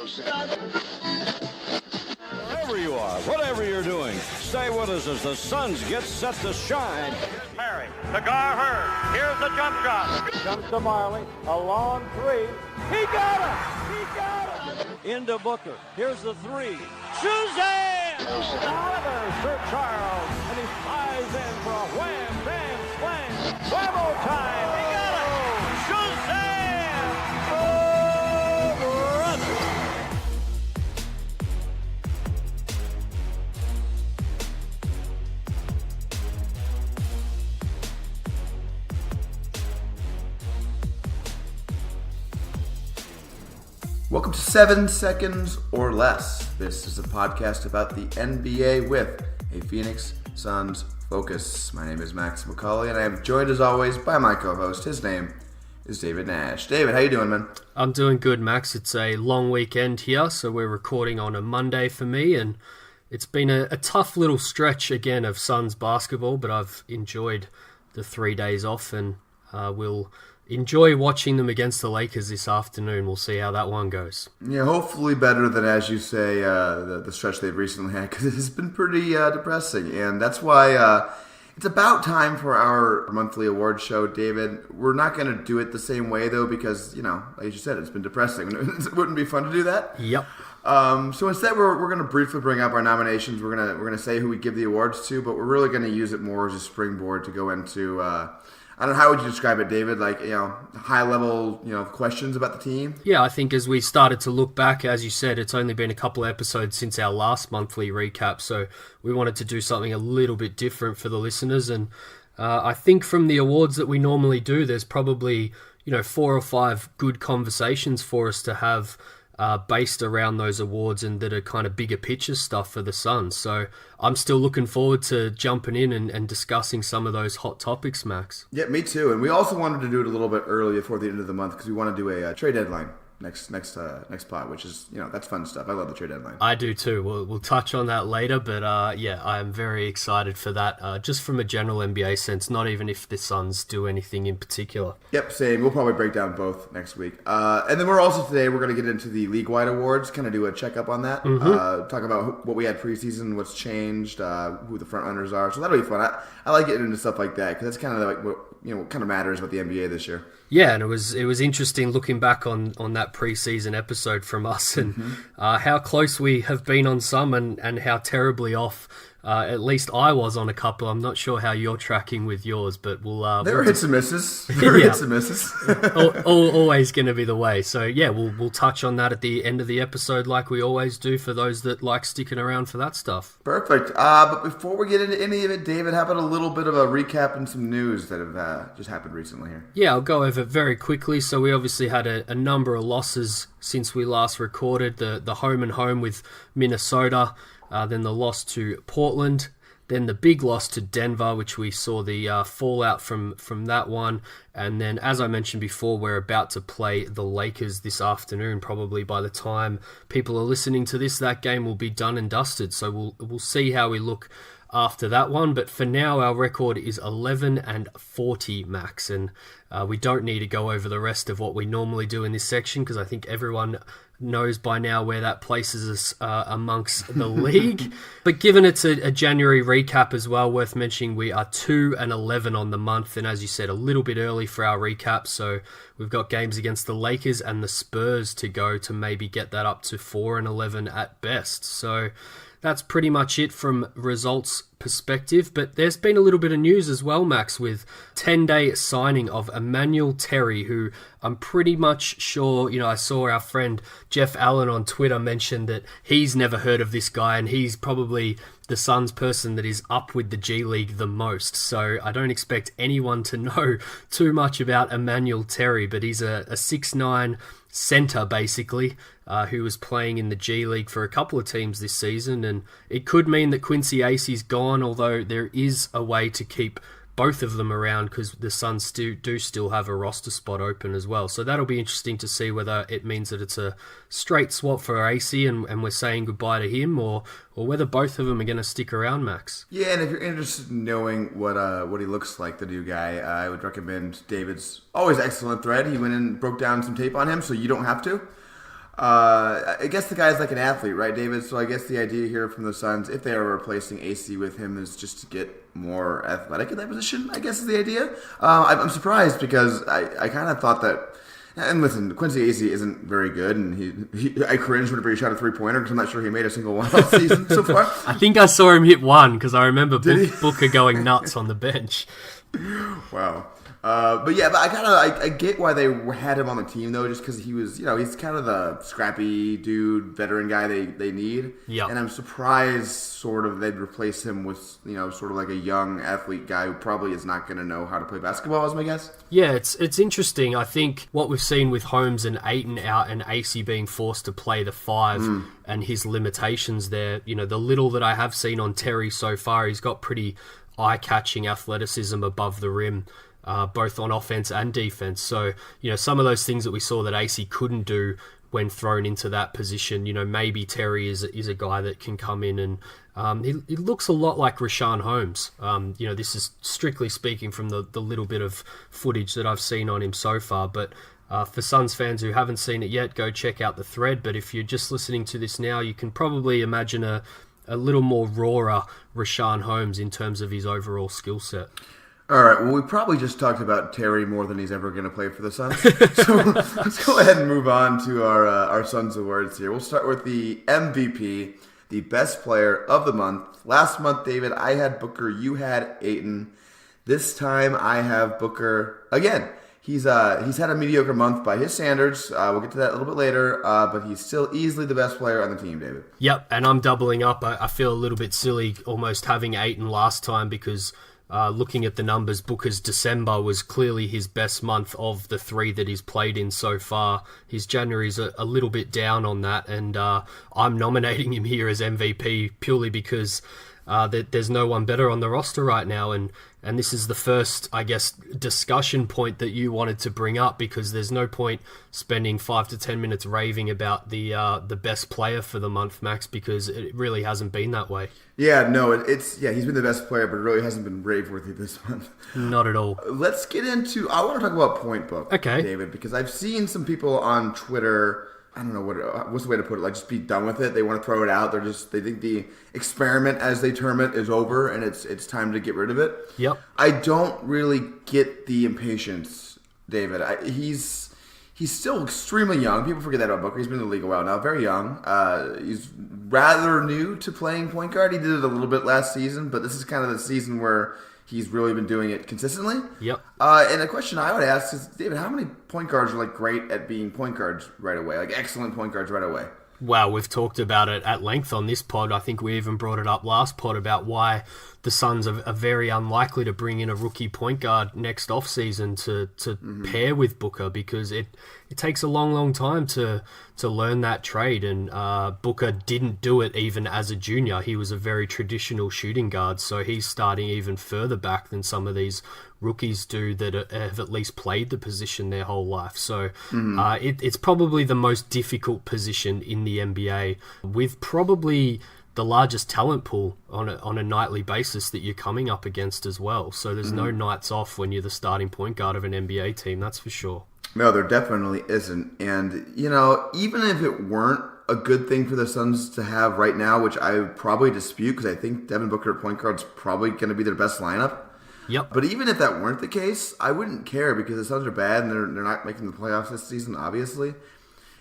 Wherever you are, whatever you're doing, stay with us as the Suns get set to shine. Here's Perry, to Gar Hurd. Here's the jump shot. Comes to Marley, a long three. He got it! He got it! Into Booker. Here's the three. Suzanne! Oliver, Sir Charles, and he flies in for a wham, bam, slam. Whammo time! He got it! Suzanne! Oh, brother! Welcome to 7 Seconds or Less. This is a podcast about the NBA with a Phoenix Suns focus. My name is Max McCauley, and I am joined as always by my co-host. His name is David Nash. David, how you doing, man? I'm doing good, Max. It's a long weekend here, so we're recording on a Monday for me, and it's been a tough little stretch again of Suns basketball, but I've enjoyed the 3 days off, and we'll enjoy watching them against the Lakers this afternoon. We'll see how that one goes. Yeah, hopefully better than, as you say, the stretch they've recently had, because it has been pretty depressing. And that's why it's about time for our monthly award show, David. We're not going to do it the same way, though, because, like you said, it's been depressing. It wouldn't be fun to do that. Yep. So instead, we're going to briefly bring up our nominations. We're gonna say who we give the awards to, but we're really going to use it more as a springboard to go into I don't know, how would you describe it, David? Like, high-level, questions about the team? Yeah, I think as we started to look back, as you said, it's only been a couple of episodes since our last monthly recap, so we wanted to do something a little bit different for the listeners, and I think from the awards that we normally do, there's probably, 4 or 5 good conversations for us to have based around those awards and that are kind of bigger picture stuff for the Suns. So I'm still looking forward to jumping in and discussing some of those hot topics, Max. Yeah, me too. And we also wanted to do it a little bit early before the end of the month because we want to do a trade deadline next pod, which is, that's fun stuff. I love the trade deadline. I do too. We'll touch on that later, but I am very excited for that, just from a general NBA sense, not even if the Suns do anything in particular. Yep, same. We'll probably break down both next week. And then we're going to get into the league-wide awards, kind of do a checkup on that, talk about what we had preseason, what's changed, who the front runners are. So that'll be fun. I like getting into stuff like that because that's kind of like what kind of matters about the NBA this year. Yeah, and it was interesting looking back on that preseason episode from us and how close we have been on some and how terribly off at least I was on a couple. I'm not sure how you're tracking with yours, but there were hits and misses. Hits and misses. Always going to be the way. So yeah, we'll touch on that at the end of the episode like we always do for those that like sticking around for that stuff. Perfect. But before we get into any of it, David, how about a little bit of a recap and some news that have just happened recently here? Yeah, I'll go over it very quickly. So we obviously had a number of losses since we last recorded. The home and home with Minnesota. Then the loss to Portland, then the big loss to Denver, which we saw the fallout from that one. And then, as I mentioned before, we're about to play the Lakers this afternoon. Probably by the time people are listening to this, that game will be done and dusted. So we'll see how we look after that one. But for now, our record is 11-40, Max. And we don't need to go over the rest of what we normally do in this section because I think everyone knows by now where that places us amongst the league. But given it's a January recap as well, worth mentioning we are 2-11 on the month, and as you said, a little bit early for our recap, so we've got games against the Lakers and the Spurs to go to maybe get that up to 4-11 at best. So that's pretty much it from results perspective, but there's been a little bit of news as well, Max, with 10-day signing of Emmanuel Terry, who I'm pretty much sure, I saw our friend Jeff Allen on Twitter mention that he's never heard of this guy, and he's probably the Suns person that is up with the G League the most. So I don't expect anyone to know too much about Emmanuel Terry, but he's a 6'9" center, basically, who was playing in the G League for a couple of teams this season, and it could mean that Quincy Acey's gone, although there is a way to keep both of them around because the Suns do still have a roster spot open as well. So that'll be interesting to see whether it means that it's a straight swap for Acey and we're saying goodbye to him, or whether both of them are going to stick around, Max. Yeah, and if you're interested in knowing what he looks like, the new guy, I would recommend David's always excellent thread. He went and broke down some tape on him, so you don't have to. I guess the guy's like an athlete, right, David? So I guess the idea here from the Suns, if they are replacing AC with him, is just to get more athletic in that position, I guess is the idea. I'm surprised because I kind of thought that. And listen, Quincy Acey isn't very good, and I cringed whenever he shot a three-pointer because I'm not sure he made a single one all season so far. I think I saw him hit one because I remember Booker going nuts on the bench. Wow. But I get why they had him on the team though, just because he was, he's kind of the scrappy dude, veteran guy they need. Yeah. And I'm surprised sort of they'd replace him with, sort of like a young athlete guy who probably is not going to know how to play basketball, is my guess. Yeah, it's interesting. I think what we've seen with Holmes and Ayton out and AC being forced to play the 5 and his limitations there, the little that I have seen on Terry so far, he's got pretty eye-catching athleticism above the rim. Both on offense and defense. So, some of those things that we saw that AC couldn't do when thrown into that position, maybe Terry is a guy that can come in and he looks a lot like Rashawn Holmes. This is strictly speaking from the little bit of footage that I've seen on him so far. But for Suns fans who haven't seen it yet, go check out the thread. But if you're just listening to this now, you can probably imagine a little more rawer Rashawn Holmes in terms of his overall skill set. All right, well, we probably just talked about Terry more than he's ever going to play for the Suns. So let's go ahead and move on to our Suns awards here. We'll start with the MVP, the best player of the month. Last month, David, I had Booker, you had Ayton. This time, I have Booker again. He's had a mediocre month by his standards. We'll get to that a little bit later, but he's still easily the best player on the team, David. Yep, and I'm doubling up. I feel a little bit silly almost having Ayton last time because... looking at the numbers, Booker's December was clearly his best month of the 3 that he's played in so far. His January's a little bit down on that, and I'm nominating him here as MVP purely because there's no one better on the roster right now, and this is the first, I guess, discussion point that you wanted to bring up because there's no point spending 5 to 10 minutes raving about the best player for the month, Max, because it really hasn't been that way. Yeah, no, he's been the best player, but it really hasn't been rave-worthy this month. Not at all. Let's get into, I want to talk about point book, okay, David, because I've seen some people on Twitter, I don't know what's the way to put it, like just be done with it. They want to throw it out. They think the experiment, as they term it, is over, and it's time to get rid of it. Yep. I don't really get the impatience, David. He's still extremely young. People forget that about Booker. He's been in the league a while now. Very young. He's rather new to playing point guard. He did it a little bit last season, but this is kind of the season where he's really been doing it consistently. Yep. And a question I would ask is, David, how many point guards are great at being point guards right away? Excellent point guards right away? Wow, we've talked about it at length on this pod. I think we even brought it up last pod about why the Suns are very unlikely to bring in a rookie point guard next offseason to pair with Booker because it takes a long time to learn that trade. And Booker didn't do it even as a junior. He was a very traditional shooting guard, so he's starting even further back than some of these rookies do that have at least played the position their whole life. So it's probably the most difficult position in the NBA with probably the largest talent pool on a nightly basis that you're coming up against as well. So there's no nights off when you're the starting point guard of an NBA team, that's for sure. No, there definitely isn't. And, even if it weren't a good thing for the Suns to have right now, which I would probably dispute because I think Devin Booker at point guard is probably going to be their best lineup. Yep. But even if that weren't the case, I wouldn't care because the Suns are bad and they're not making the playoffs this season, obviously.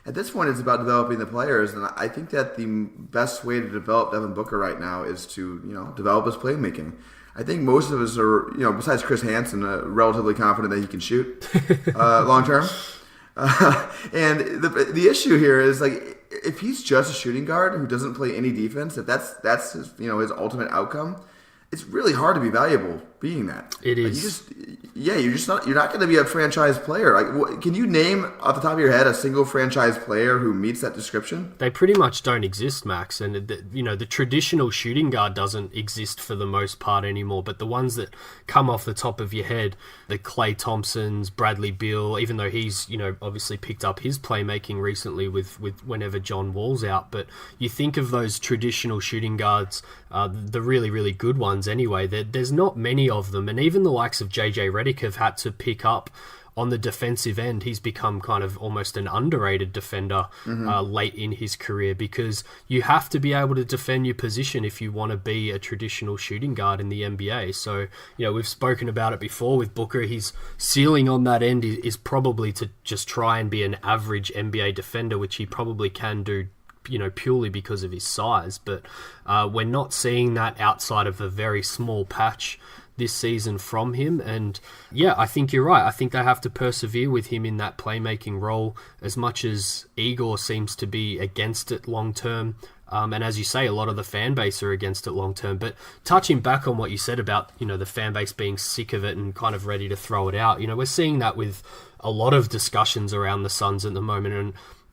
At this point, it's about developing the players, and I think that the best way to develop Devin Booker right now is to, develop his playmaking. I think most of us are, besides Chris Hansen, relatively confident that he can shoot long term. And the issue here is if he's just a shooting guard who doesn't play any defense, if that's his, his ultimate outcome, it's really hard to be valuable being that. It is. You're not going to be a franchise player. Can you name off the top of your head a single franchise player who meets that description? They pretty much don't exist, Max. And the traditional shooting guard doesn't exist for the most part anymore. But the ones that come off the top of your head, the Klay Thompsons, Bradley Beal, even though he's obviously picked up his playmaking recently with whenever John Wall's out. But you think of those traditional shooting guards, the really really good ones anyway. There's not many of them, and even the likes of JJ Redick have had to pick up on the defensive end, he's become kind of almost an underrated defender late in his career, because you have to be able to defend your position if you want to be a traditional shooting guard in the NBA. So, we've spoken about it before with Booker. His ceiling on that end is probably to just try and be an average NBA defender, which he probably can do, purely because of his size. But we're not seeing that outside of a very small patch this season from him. And yeah, I think you're right. I think they have to persevere with him in that playmaking role, as much as Igor seems to be against it long term. And as you say, a lot of the fan base are against it long term. But touching back on what you said about, the fan base being sick of it and kind of ready to throw it out, we're seeing that with a lot of discussions around the Suns at the moment.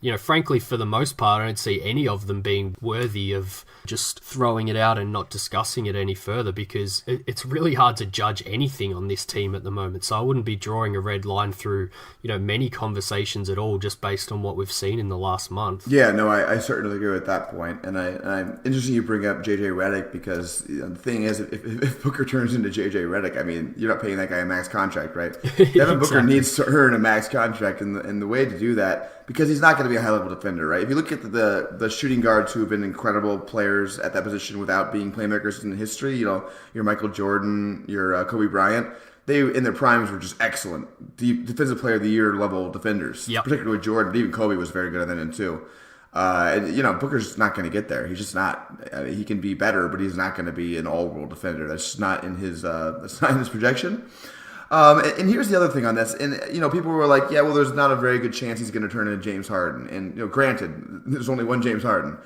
And frankly, for the most part, I don't see any of them being worthy of just throwing it out and not discussing it any further, because it's really hard to judge anything on this team at the moment. So I wouldn't be drawing a red line through, many conversations at all, just based on what we've seen in the last month. Yeah, no, I certainly agree with that point. And I'm interested you bring up JJ Redick, because the thing is, if Booker turns into JJ Redick, I mean, you're not paying that guy a max contract, right? Devin Booker needs to earn a max contract, and the way to do that, because he's not going to be a high-level defender, right? If you look at the shooting guards who have been incredible players at that position without being playmakers in history, your Michael Jordan, your Kobe Bryant, they in their primes were just excellent defensive player of the year level defenders. Yep. Particularly with Jordan, but even Kobe was very good at that end too. Booker's not going to get there. He's just not. He can be better, but he's not going to be an all-world defender. That's just not in his. That's not in his projection. And here's the other thing on this, and people were like, yeah, well, there's not a very good chance he's going to turn into James Harden, and granted, there's only one James Harden,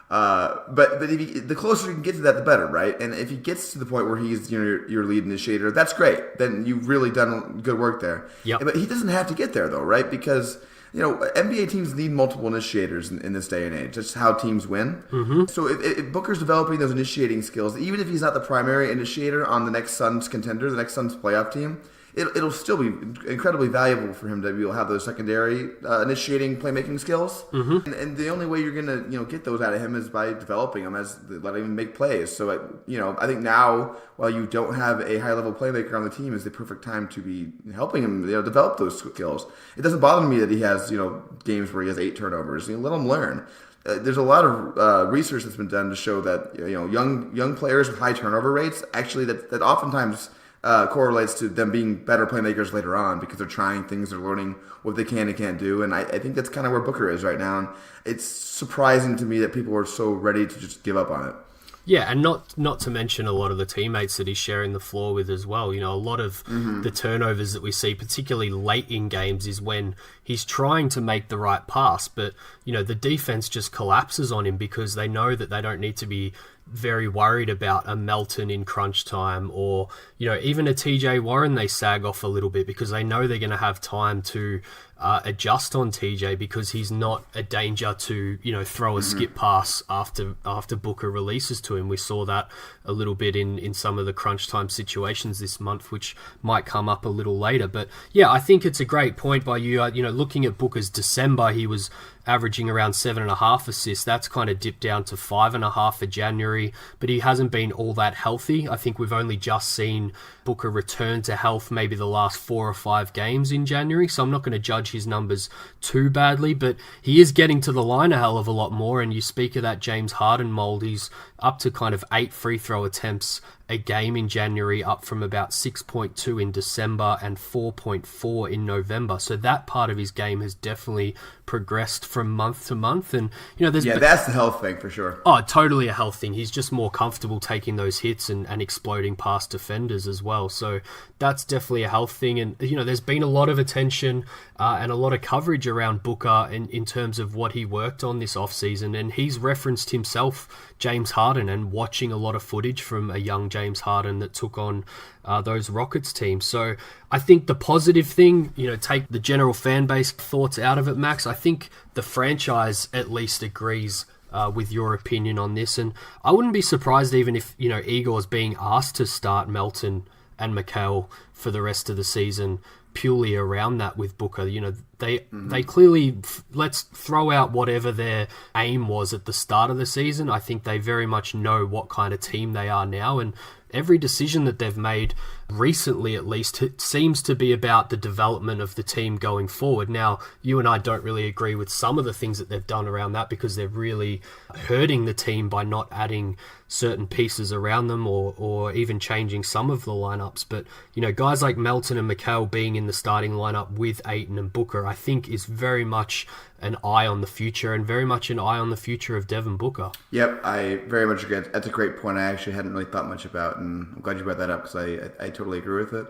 but if the closer you can get to that, the better, right? And if he gets to the point where he's your lead initiator, that's great. Then you've really done good work there. Yep. But he doesn't have to get there though, right? Because NBA teams need multiple initiators in this day and age. That's how teams win. Mm-hmm. So if Booker's developing those initiating skills, even if he's not the primary initiator on the next Suns contender, the next Suns playoff team, it'll still be incredibly valuable for him to be able to have those secondary initiating playmaking skills. Mm-hmm. And the only way you're going to get those out of him is by developing him, letting him make plays. So I think now, while you don't have a high level playmaker on the team, is the perfect time to be helping him develop those skills. It doesn't bother me that he has games where he has 8 turnovers. Let him learn. There's a lot of research that's been done to show that young players with high turnover rates, actually that oftentimes correlates to them being better playmakers later on, because they're trying things, they're learning what they can and can't do. And I think that's kind of where Booker is right now. And it's surprising to me that people are so ready to just give up on it. Yeah, and not to mention a lot of the teammates that he's sharing the floor with as well. A lot of the turnovers that we see, particularly late in games, is when he's trying to make the right pass, but the defense just collapses on him because they know that they don't need to be very worried about a Melton in crunch time, or even a TJ Warren. They sag off a little bit because they know they're going to have time to adjust on TJ, because he's not a danger to throw a skip pass after Booker releases to him. We saw that a little bit in some of the crunch time situations this month, which might come up a little later. But yeah, I think it's a great point by you. Looking at Booker's December, he was averaging around 7.5 assists. That's kind of dipped down to 5.5 for January, but he hasn't been all that healthy. I think we've only just seen Booker return to health maybe the last 4 or 5 games in January, so I'm not going to judge his numbers too badly, but he is getting to the line a hell of a lot more. And you speak of that James Harden mold, he's up to kind of 8 free throw attempts a game in January, up from about 6.2 in December and 4.4 in November. So that part of his game has definitely progressed from month to month. And that's the health thing for sure. Oh, totally a health thing. He's just more comfortable taking those hits and exploding past defenders as well. So that's definitely a health thing. And there's been a lot of attention and a lot of coverage around Booker in terms of what he worked on this offseason. And he's referenced himself James Harden and watching a lot of footage from a young James Harden that took on those Rockets teams. So I think the positive thing, take the general fan base thoughts out of it, Max. I think the franchise at least agrees with your opinion on this. And I wouldn't be surprised even if, Igor's being asked to start Melton and Mikal for the rest of the season, purely around that with Booker. You know, they clearly, let's throw out whatever their aim was at the start of the season. I think they very much know what kind of team they are now, and every decision that they've made recently, at least, it seems to be about the development of the team going forward. Now, you and I don't really agree with some of the things that they've done around that, because they're really hurting the team by not adding certain pieces around them, or even changing some of the lineups. But, you know, guys like Melton and McHale being in the starting lineup with Ayton and Booker, I think is very much an eye on the future, and very much an eye on the future of Devin Booker. Yep, I very much agree. That's a great point I actually hadn't really thought much about, and I'm glad you brought that up, because I totally agree with it.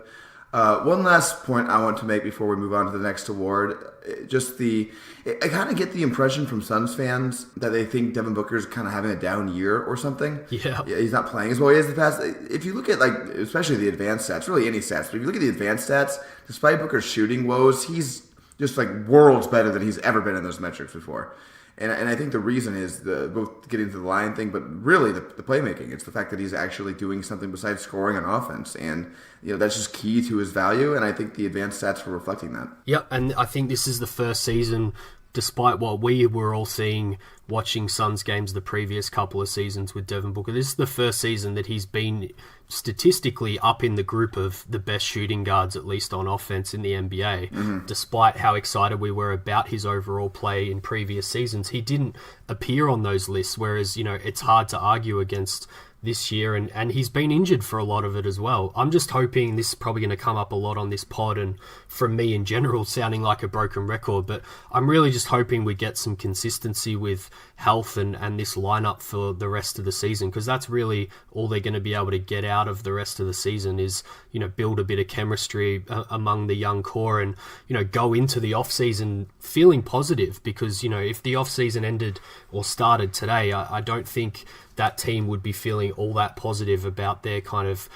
One last point I want to make before we move on to the next award. I kind of get the impression from Suns fans that they think Devin Booker's kind of having a down year or something. Yeah, he's not playing as well as he has in the past. If you look at, like, especially the advanced stats, really any stats, but if you look at the advanced stats, despite Booker's shooting woes, he's just like worlds better than he's ever been in those metrics before. And I think the reason is both getting to the line thing, but really the playmaking. It's the fact that he's actually doing something besides scoring on offense. And, you know, that's just key to his value. And I think the advanced stats were reflecting that. Yep, and I think this is the first season, despite what we were all seeing watching Suns games the previous couple of seasons with Devin Booker, this is the first season that he's been statistically up in the group of the best shooting guards, at least on offense in the NBA. Despite how excited we were about his overall play in previous seasons, he didn't appear on those lists, whereas, you know, it's hard to argue against this year, and he's been injured for a lot of it as well. I'm just hoping, this is probably going to come up a lot on this pod, and from me in general sounding like a broken record, but I'm really just hoping we get some consistency with health and this lineup for the rest of the season, because that's really all they're going to be able to get out of the rest of the season is, you know, build a bit of chemistry among the young core, and, you know, go into the off season feeling positive, because, you know, if the off season ended or started today, I don't think that team would be feeling all that positive about their kind of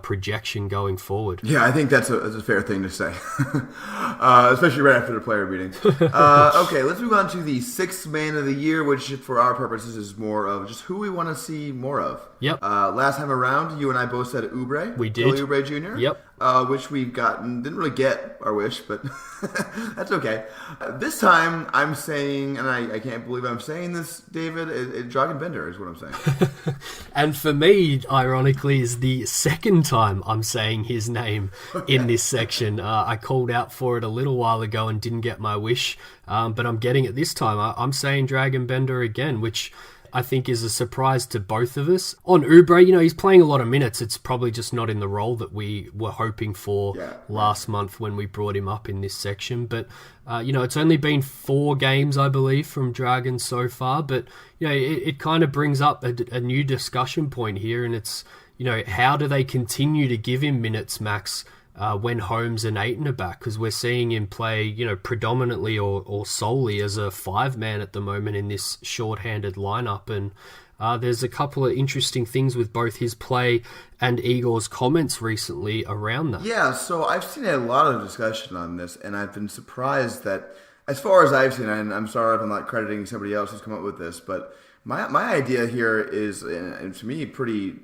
projection going forward. Yeah, I think that's a fair thing to say, especially right after the player meeting. Okay, let's move on to the sixth man of the year, which for our purposes is more of just who we want to see more of. Yep. Last time around, you and I both said Oubre. We did. Billy Oubre Jr. Yep. Which we've gotten. Didn't really get our wish, but that's okay. This time, I'm saying, and I can't believe I'm saying this, David, Dragan Bender is what I'm saying. And for me, ironically, is the second time I'm saying his name in this section. I called out for it a little while ago and didn't get my wish, but I'm getting it this time. I'm saying Dragan Bender again, which I think is a surprise to both of us. On Oubre, you know, he's playing a lot of minutes. It's probably just not in the role that we were hoping for last month when we brought him up in this section. But, you know, it's only been 4 games, I believe, from Dragan so far. But, you know, it kind of brings up a new discussion point here. And it's, you know, how do they continue to give him minutes, Max, when Holmes and Ayton are back? Because we're seeing him play, you know, predominantly or solely as a 5-man at the moment in this short-handed lineup. And there's a couple of interesting things with both his play and Igor's comments recently around that. Yeah, so I've seen a lot of discussion on this, and I've been surprised that, as far as I've seen, and I'm sorry if I'm not crediting somebody else who's come up with this, but my idea here is, and to me pretty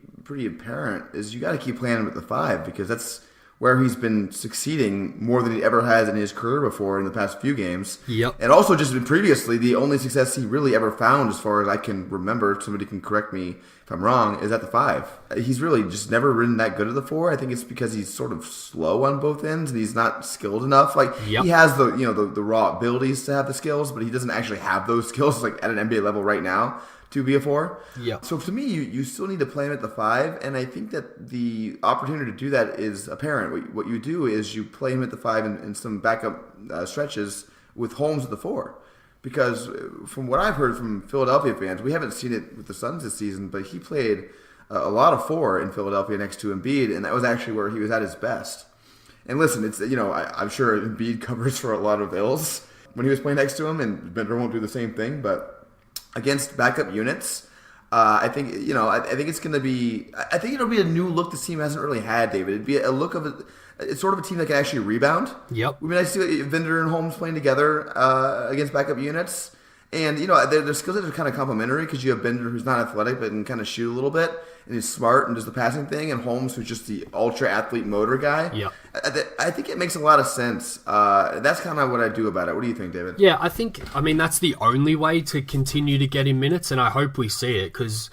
apparent, is you got to keep playing with the 5, because that's where he's been succeeding more than he ever has in his career before in the past few games. Yep. And also just previously, the only success he really ever found, as far as I can remember, somebody can correct me if I'm wrong, is at the 5. He's really just never been that good at the 4. I think it's because he's sort of slow on both ends and he's not skilled enough. Like, he has the raw abilities to have the skills, but he doesn't actually have those skills like at an NBA level right now to be a 4. Yeah. So to me, you still need to play him at the 5, and I think that the opportunity to do that is apparent. What you do is you play him at the 5 in some backup stretches with Holmes at the 4. Because from what I've heard from Philadelphia fans, we haven't seen it with the Suns this season, but he played a lot of 4 in Philadelphia next to Embiid, and that was actually where he was at his best. And listen, it's, you know, I'm sure Embiid covers for a lot of ills when he was playing next to him, and Bender won't do the same thing, but against backup units, I think it's going to be. I think it'll be a new look this team hasn't really had, David. It'd be a look of it's sort of a team that can actually rebound. Yep. I mean, I see Bender and Holmes playing together against backup units, And, their skill sets are kind of complementary because you have Bender, who's not athletic but can kind of shoot a little bit, and he's smart and does the passing thing, and Holmes, who's just the ultra-athlete motor guy. Yeah. I think it makes a lot of sense. That's kind of what I do about it. What do you think, David? Yeah, that's the only way to continue to get him minutes, and I hope we see it because,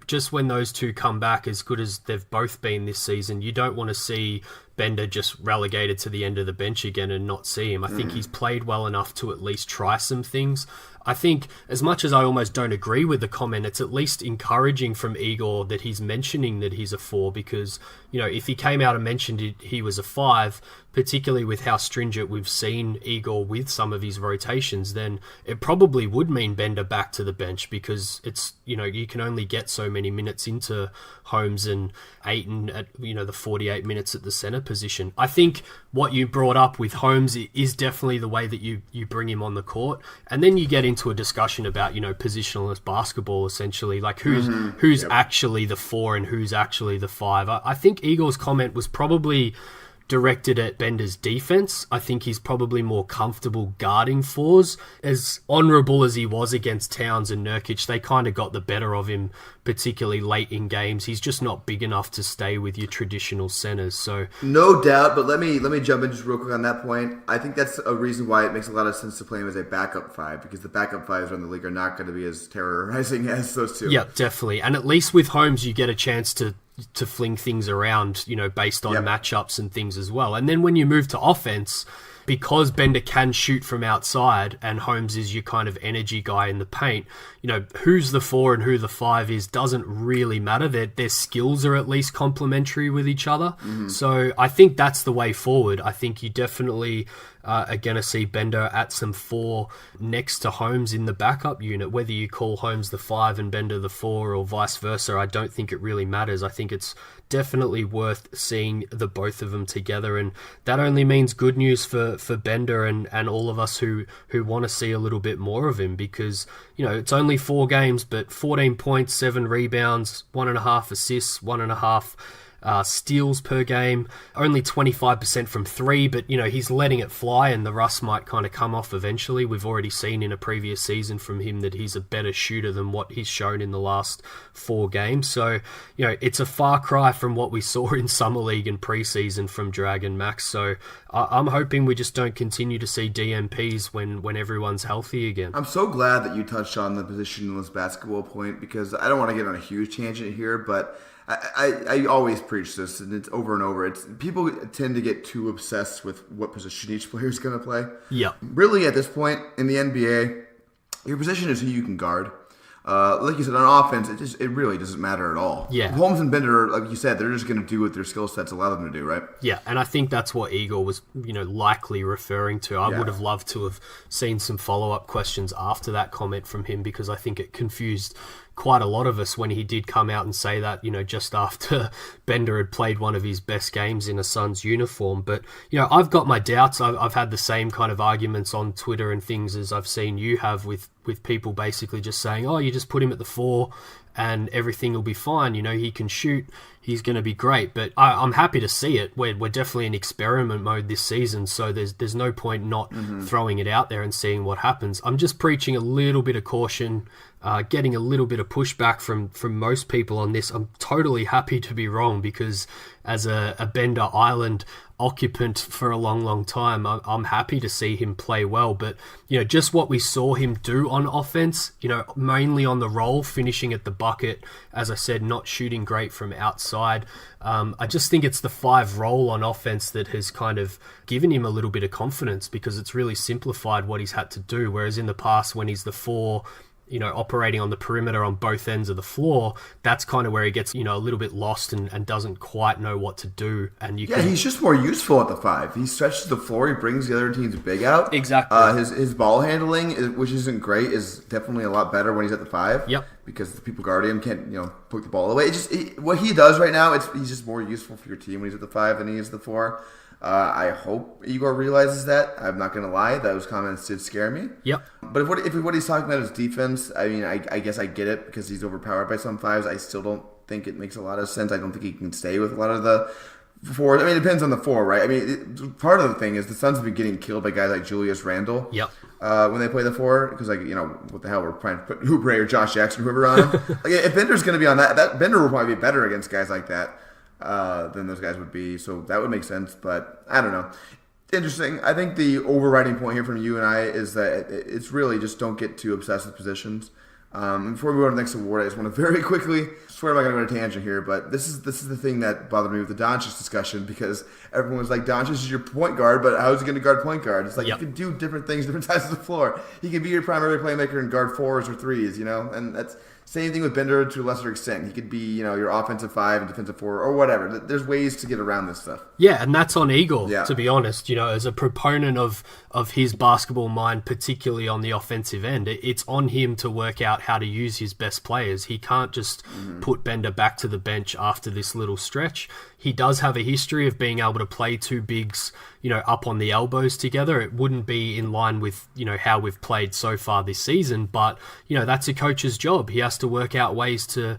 just when those two come back as good as they've both been this season, you don't want to see Bender just relegated to the end of the bench again and not see him. I think he's played well enough to at least try some things. I think, as much as I almost don't agree with the comment, it's at least encouraging from Igor that he's mentioning that he's a 4 because, if he came out and mentioned he was a 5, particularly with how stringent we've seen Igor with some of his rotations, then it probably would mean Bender back to the bench because it's, you can only get so many minutes into Holmes and Ayton at, the 48 minutes at the center position. I think what you brought up with Holmes is definitely the way that you bring him on the court. And then you get into a discussion about, positionless basketball, essentially, like who's actually the 4 and who's actually the 5. I think Igor's comment was probably directed at Bender's defense. I think he's probably more comfortable guarding 4s. As honourable as he was against Towns and Nurkic, they kind of got the better of him, particularly late in games. He's just not big enough to stay with your traditional centers. So no doubt, but let me jump in just real quick on that point. I think that's a reason why it makes a lot of sense to play him as a backup 5 because the backup 5s around the league are not going to be as terrorizing as those two. Yeah, definitely. And at least with Holmes, you get a chance to fling things around, based on matchups and things as well. And then when you move to offense, because Bender can shoot from outside and Holmes is your kind of energy guy in the paint, who's the 4 and who the 5 is doesn't really matter. Their skills are at least complementary with each other. So I think that's the way forward. I think you definitely are going to see Bender at some 4 next to Holmes in the backup unit. Whether you call Holmes the 5 and Bender the 4 or vice versa, I don't think it really matters. I think it's definitely worth seeing the both of them together, and that only means good news for Bender and all of us who want to see a little bit more of him because, it's only 4 games, but 14 points, 7 rebounds, 1.5 assists, 1.5 steals per game, only 25% from 3, but he's letting it fly and the rust might kind of come off eventually. We've already seen in a previous season from him that he's a better shooter than what he's shown in the last 4 games. So, it's a far cry from what we saw in Summer League and preseason from Dragon Max. So I'm hoping we just don't continue to see DMPs when everyone's healthy again. I'm so glad that you touched on the positionless basketball point because I don't want to get on a huge tangent here, but I always preach this, and it's over and over. It's people tend to get too obsessed with what position each player is going to play. Yeah. Really, at this point in the NBA, your position is who you can guard. Like you said, on offense, it really doesn't matter at all. Yeah. Holmes and Bender, like you said, they're just going to do what their skill sets allow them to do, right? Yeah, and I think that's what Igor was, likely referring to. I would have loved to have seen some follow-up questions after that comment from him because I think it confused quite a lot of us when he did come out and say that, just after Bender had played one of his best games in a Suns uniform. But, I've got my doubts. I've had the same kind of arguments on Twitter and things as I've seen you have with people basically just saying, oh, you just put him at the 4 and everything will be fine. He can shoot. He's going to be great. But I'm happy to see it. We're definitely in experiment mode this season, so there's no point not throwing it out there and seeing what happens. I'm just preaching a little bit of caution, getting a little bit of pushback from most people on this. I'm totally happy to be wrong because as a Bender Island occupant for a long time, I'm happy to see him play well. But, just what we saw him do on offense, mainly on the roll, finishing at the bucket, as I said, not shooting great from outside. I just think it's the 5 role on offense that has kind of given him a little bit of confidence because it's really simplified what he's had to do. Whereas in the past, when he's the 4, operating on the perimeter on both ends of the floor, that's kind of where he gets, a little bit lost and doesn't quite know what to do. And he's just more useful at the 5. He stretches the floor. He brings the other team's big out. Exactly. His ball handling, which isn't great, is definitely a lot better when he's at the 5. Yep. Because the people guarding him can't, poke the ball away. What he does right now, he's just more useful for your team when he's at the 5 than he is the 4. I hope Igor realizes that. I'm not going to lie. Those comments did scare me. Yep. But if what he's talking about is defense, I mean, I guess I get it because he's overpowered by some 5s. I still don't think it makes a lot of sense. I don't think he can stay with a lot of the four. I mean, it depends on the four, right? I mean, part of the thing is the Suns have been getting killed by guys like Julius Randle. Yep. When they play the four, because what the hell, we're trying to put Oubre or Josh Jackson, whoever on him. If Bender's going to be on that Bender will probably be better against guys like that than those guys would be. So that would make sense. But I don't know. Interesting. I think the overriding point here from you and I is that it's really just don't get too obsessed with positions. Before we go to the next award, I just want to very quickly, I swear I'm not going to go on a tangent here, but this is the thing that bothered me with the Doncic discussion, because everyone was like, Doncic is your point guard, but how is he going to guard point guard? It's like, You can do different things, different sides of the floor. He can be your primary playmaker and guard fours or threes, and that's same thing with Bender to a lesser extent. He could be, your offensive five and defensive four or whatever. There's ways to get around this stuff. Yeah, and that's on Igor, to be honest. As a proponent of his basketball mind, particularly on the offensive end, it's on him to work out how to use his best players. He can't just put Bender back to the bench after this little stretch. He does have a history of being able to play two bigs, up on the elbows together. It wouldn't be in line with, how we've played so far this season, but, that's a coach's job. He has to work out ways to,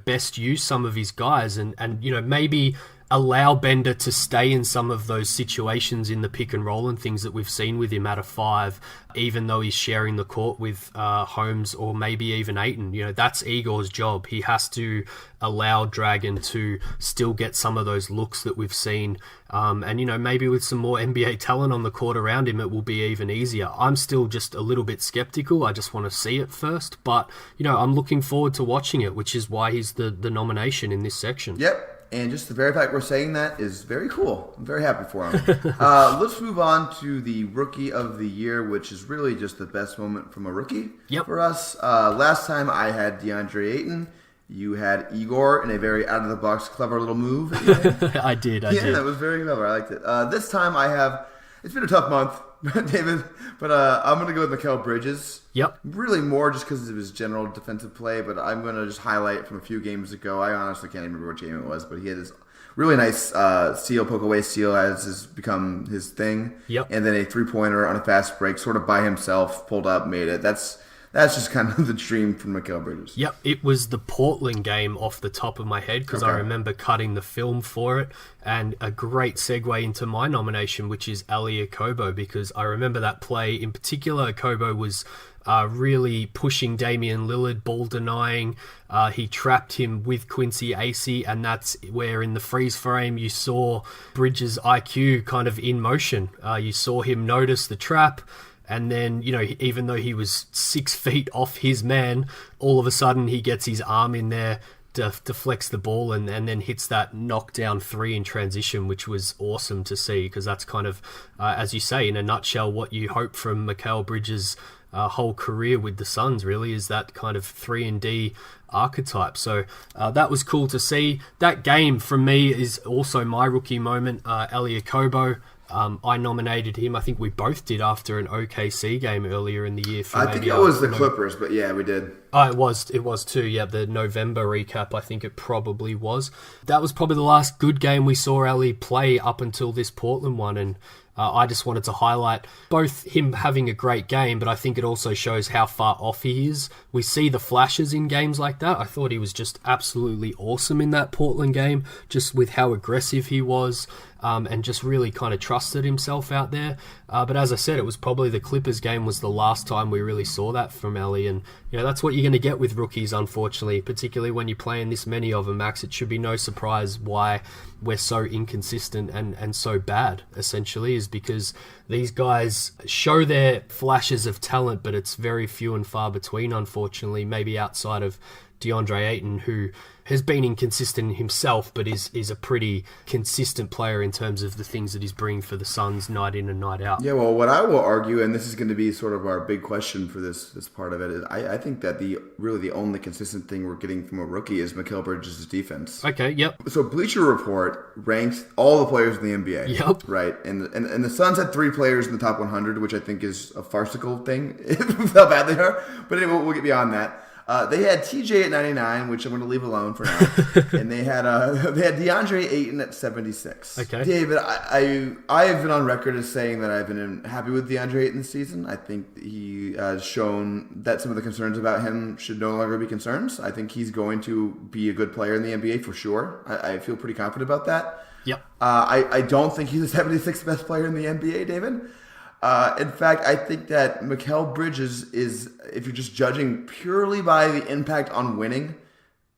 best use some of his guys and maybe allow Bender to stay in some of those situations in the pick and roll and things that we've seen with him at a five, even though he's sharing the court with Holmes or maybe even Ayton. That's Igor's job. He has to allow Dragon to still get some of those looks that we've seen. And maybe with some more NBA talent on the court around him, it will be even easier. I'm still just a little bit skeptical. I just want to see it first. But, I'm looking forward to watching it, which is why he's the nomination in this section. Yep. And just the very fact we're saying that is very cool. I'm very happy for him. Let's move on to the Rookie of the Year, which is really just the best moment from a rookie for us. Last time I had DeAndre Ayton. You had Igor in a very out-of-the-box, clever little move. I did. Yeah, that was very clever. I liked it. This time I have... It's been a tough month, David, but I'm going to go with Mikal Bridges. Yep. Really more just because of his general defensive play, but I'm going to just highlight from a few games ago. I honestly can't even remember what game it was, but he had this really nice poke-away steal has become his thing. Yep. And then a three-pointer on a fast break, sort of by himself, pulled up, made it. That's just kind of the dream from Mikal Bridges. Yep, it was the Portland game off the top of my head because I remember cutting the film for it, and a great segue into my nomination, which is Ali Okobo, because I remember that play in particular. Okobo was really pushing Damian Lillard, ball denying. He trapped him with Quincy Acey, and that's where in the freeze frame you saw Bridges' IQ kind of in motion. You saw him notice the trap. And then, even though he was 6 feet off his man, all of a sudden he gets his arm in there, deflects the ball, and then hits that knockdown three in transition, which was awesome to see because that's kind of, as you say, in a nutshell, what you hope from Mikal Bridges' whole career with the Suns, really, is that kind of 3-and-D archetype. So that was cool to see. That game, from me, is also my rookie moment. Ali Okobo. I nominated him. I think we both did after an OKC game earlier in the year. I think it was the Clippers, but yeah, we did. It was too. Yeah, the November recap. I think it probably was. That was probably the last good game we saw Ali play up until this Portland one, and I just wanted to highlight both him having a great game, but I think it also shows how far off he is. We see the flashes in games like that. I thought he was just absolutely awesome in that Portland game, just with how aggressive he was. And just really kind of trusted himself out there. But as I said, it was probably the Clippers game was the last time we really saw that from Ali. And, that's what you're going to get with rookies, unfortunately, particularly when you're playing this many of them, Max. It should be no surprise why we're so inconsistent and so bad, essentially, is because these guys show their flashes of talent, but it's very few and far between, unfortunately, maybe outside of DeAndre Ayton, who has been inconsistent himself, but is a pretty consistent player in terms of the things that he's bringing for the Suns night in and night out. Yeah, well, what I will argue, and this is going to be sort of our big question for this part of it, is I think that the only consistent thing we're getting from a rookie is Mikal Bridges' defense. Okay, yep. So Bleacher Report ranked all the players in the NBA. Yep. Right, and the Suns had 3 players in the top 100, which I think is a farcical thing, how bad they are. But anyway, we'll get beyond that. They had TJ at 99, which I'm going to leave alone for now, and they had DeAndre Ayton at 76. Okay, David, I've been on record as saying that I've been happy with DeAndre Ayton this season. I think he has shown that some of the concerns about him should no longer be concerns. I think he's going to be a good player in the NBA for sure. I feel pretty confident about that. Yep. I don't think he's the 76th best player in the NBA, David. In fact, I think that Mikal Bridges is, if you're just judging purely by the impact on winning,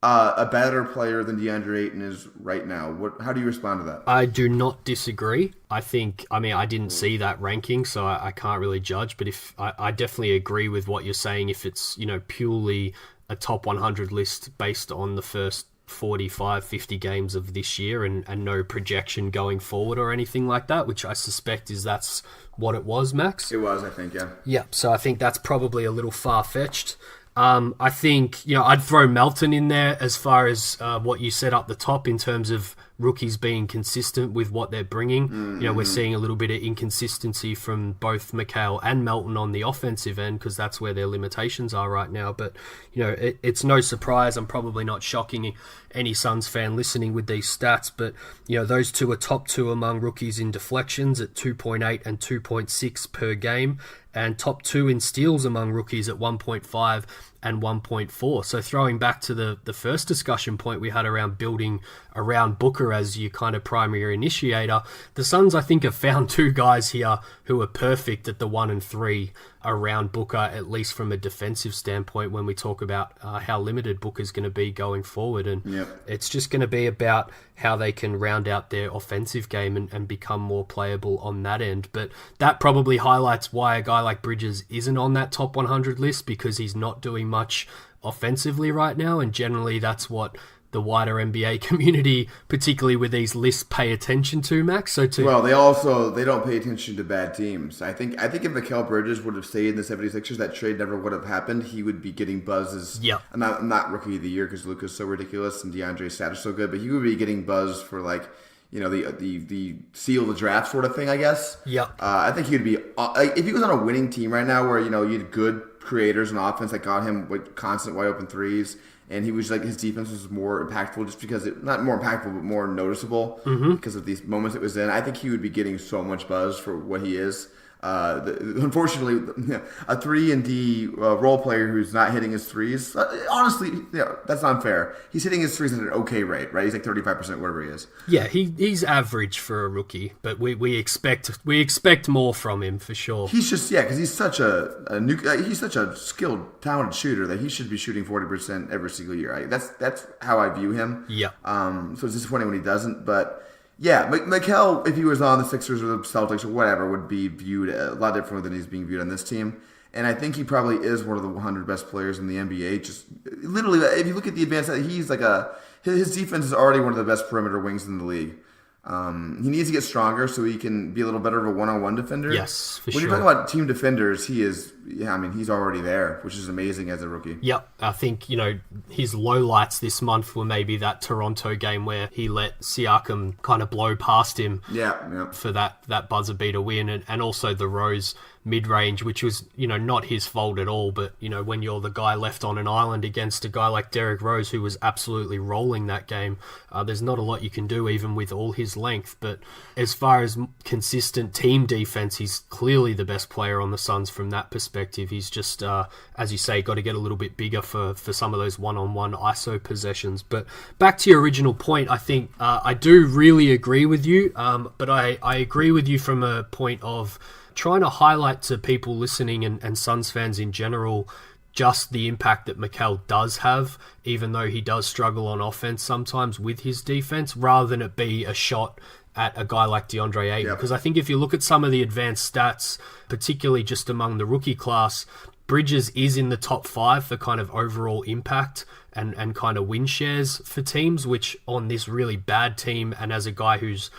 a better player than DeAndre Ayton is right now. How do you respond to that? I do not disagree. I didn't see that ranking, so I can't really judge. But if I definitely agree with what you're saying. If it's purely a top 100 list based on the first 45, 50 games of this year and no projection going forward or anything like that, which I suspect that's what it was, Max. It was, I think, yeah. Yeah, so I think that's probably a little far-fetched. I think, I'd throw Melton in there as far as what you said up the top in terms of rookies being consistent with what they're bringing. Mm-hmm. We're seeing a little bit of inconsistency from both Mikal and Melton on the offensive end because that's where their limitations are right now. But, it's no surprise. I'm probably not shocking any Suns fan listening with these stats, but, those two are top two among rookies in deflections at 2.8 and 2.6 per game, and top two in steals among rookies at 1.5 and 1.4. So throwing back to the first discussion point we had around building around Booker as your kind of primary initiator, the Suns, I think, have found two guys here who are perfect at the 1 and 3 around Booker, at least from a defensive standpoint when we talk about how limited Booker's going to be going forward. And It's just going to be about how they can round out their offensive game and become more playable on that end. But that probably highlights why a guy like Bridges isn't on that top 100 list, because he's not doing much offensively right now, and generally that's what the wider NBA community, particularly with these lists, pay attention to, Max. Well, they don't pay attention to bad teams. I think if Mikal Bridges would have stayed in the 76ers, that trade never would have happened. He would be getting buzz as not rookie of the year because Luka's so ridiculous and DeAndre's stats are so good, but he would be getting buzz for the seal the draft sort of thing, I guess. I think he'd be if he was on a winning team right now where you had good creators on offense that got him with constant wide open threes. And he was his defense was more impactful just because not more impactful, but more noticeable because of these moments it was in. I think he would be getting so much buzz for what he is. Unfortunately, a 3-and-D role player who's not hitting his threes, honestly, that's unfair. He's hitting his threes at an okay rate, right? He's 35%, whatever he is. Yeah, he's average for a rookie, but we expect more from him for sure. He's just because he's such he's such a skilled, talented shooter that he should be shooting 40% every single year. Right? That's how I view him. Yeah. So it's disappointing when he doesn't, but. Yeah, Mikal, if he was on the Sixers or the Celtics or whatever, would be viewed a lot differently than he's being viewed on this team. And I think he probably is one of the 100 best players in the NBA. Just literally, if you look at the advanced, he's his defense is already one of the best perimeter wings in the league. He needs to get stronger so he can be a little better of a one-on-one defender. Yes, for sure. When you're talking about team defenders, he's already there, which is amazing as a rookie. Yep, I think, his lowlights this month were maybe that Toronto game where he let Siakam kind of blow past him for that buzzer beater win, and also the Rose mid-range, which was, not his fault at all, but, when you're the guy left on an island against a guy like Derrick Rose who was absolutely rolling that game, there's not a lot you can do even with all his length. But as far as consistent team defense, he's clearly the best player on the Suns from that perspective. He's just, as you say, got to get a little bit bigger for some of those one-on-one ISO possessions. But back to your original point, I think I do really agree with you, but I agree with you from a point of trying to highlight to people listening and Suns fans in general just the impact that Mikal does have, even though he does struggle on offense sometimes with his defense, rather than it be a shot at a guy like DeAndre Ayton. Because I think if you look at some of the advanced stats, particularly just among the rookie class, Bridges is in the top 5 for kind of overall impact and kind of win shares for teams, which on this really bad team and as a guy who's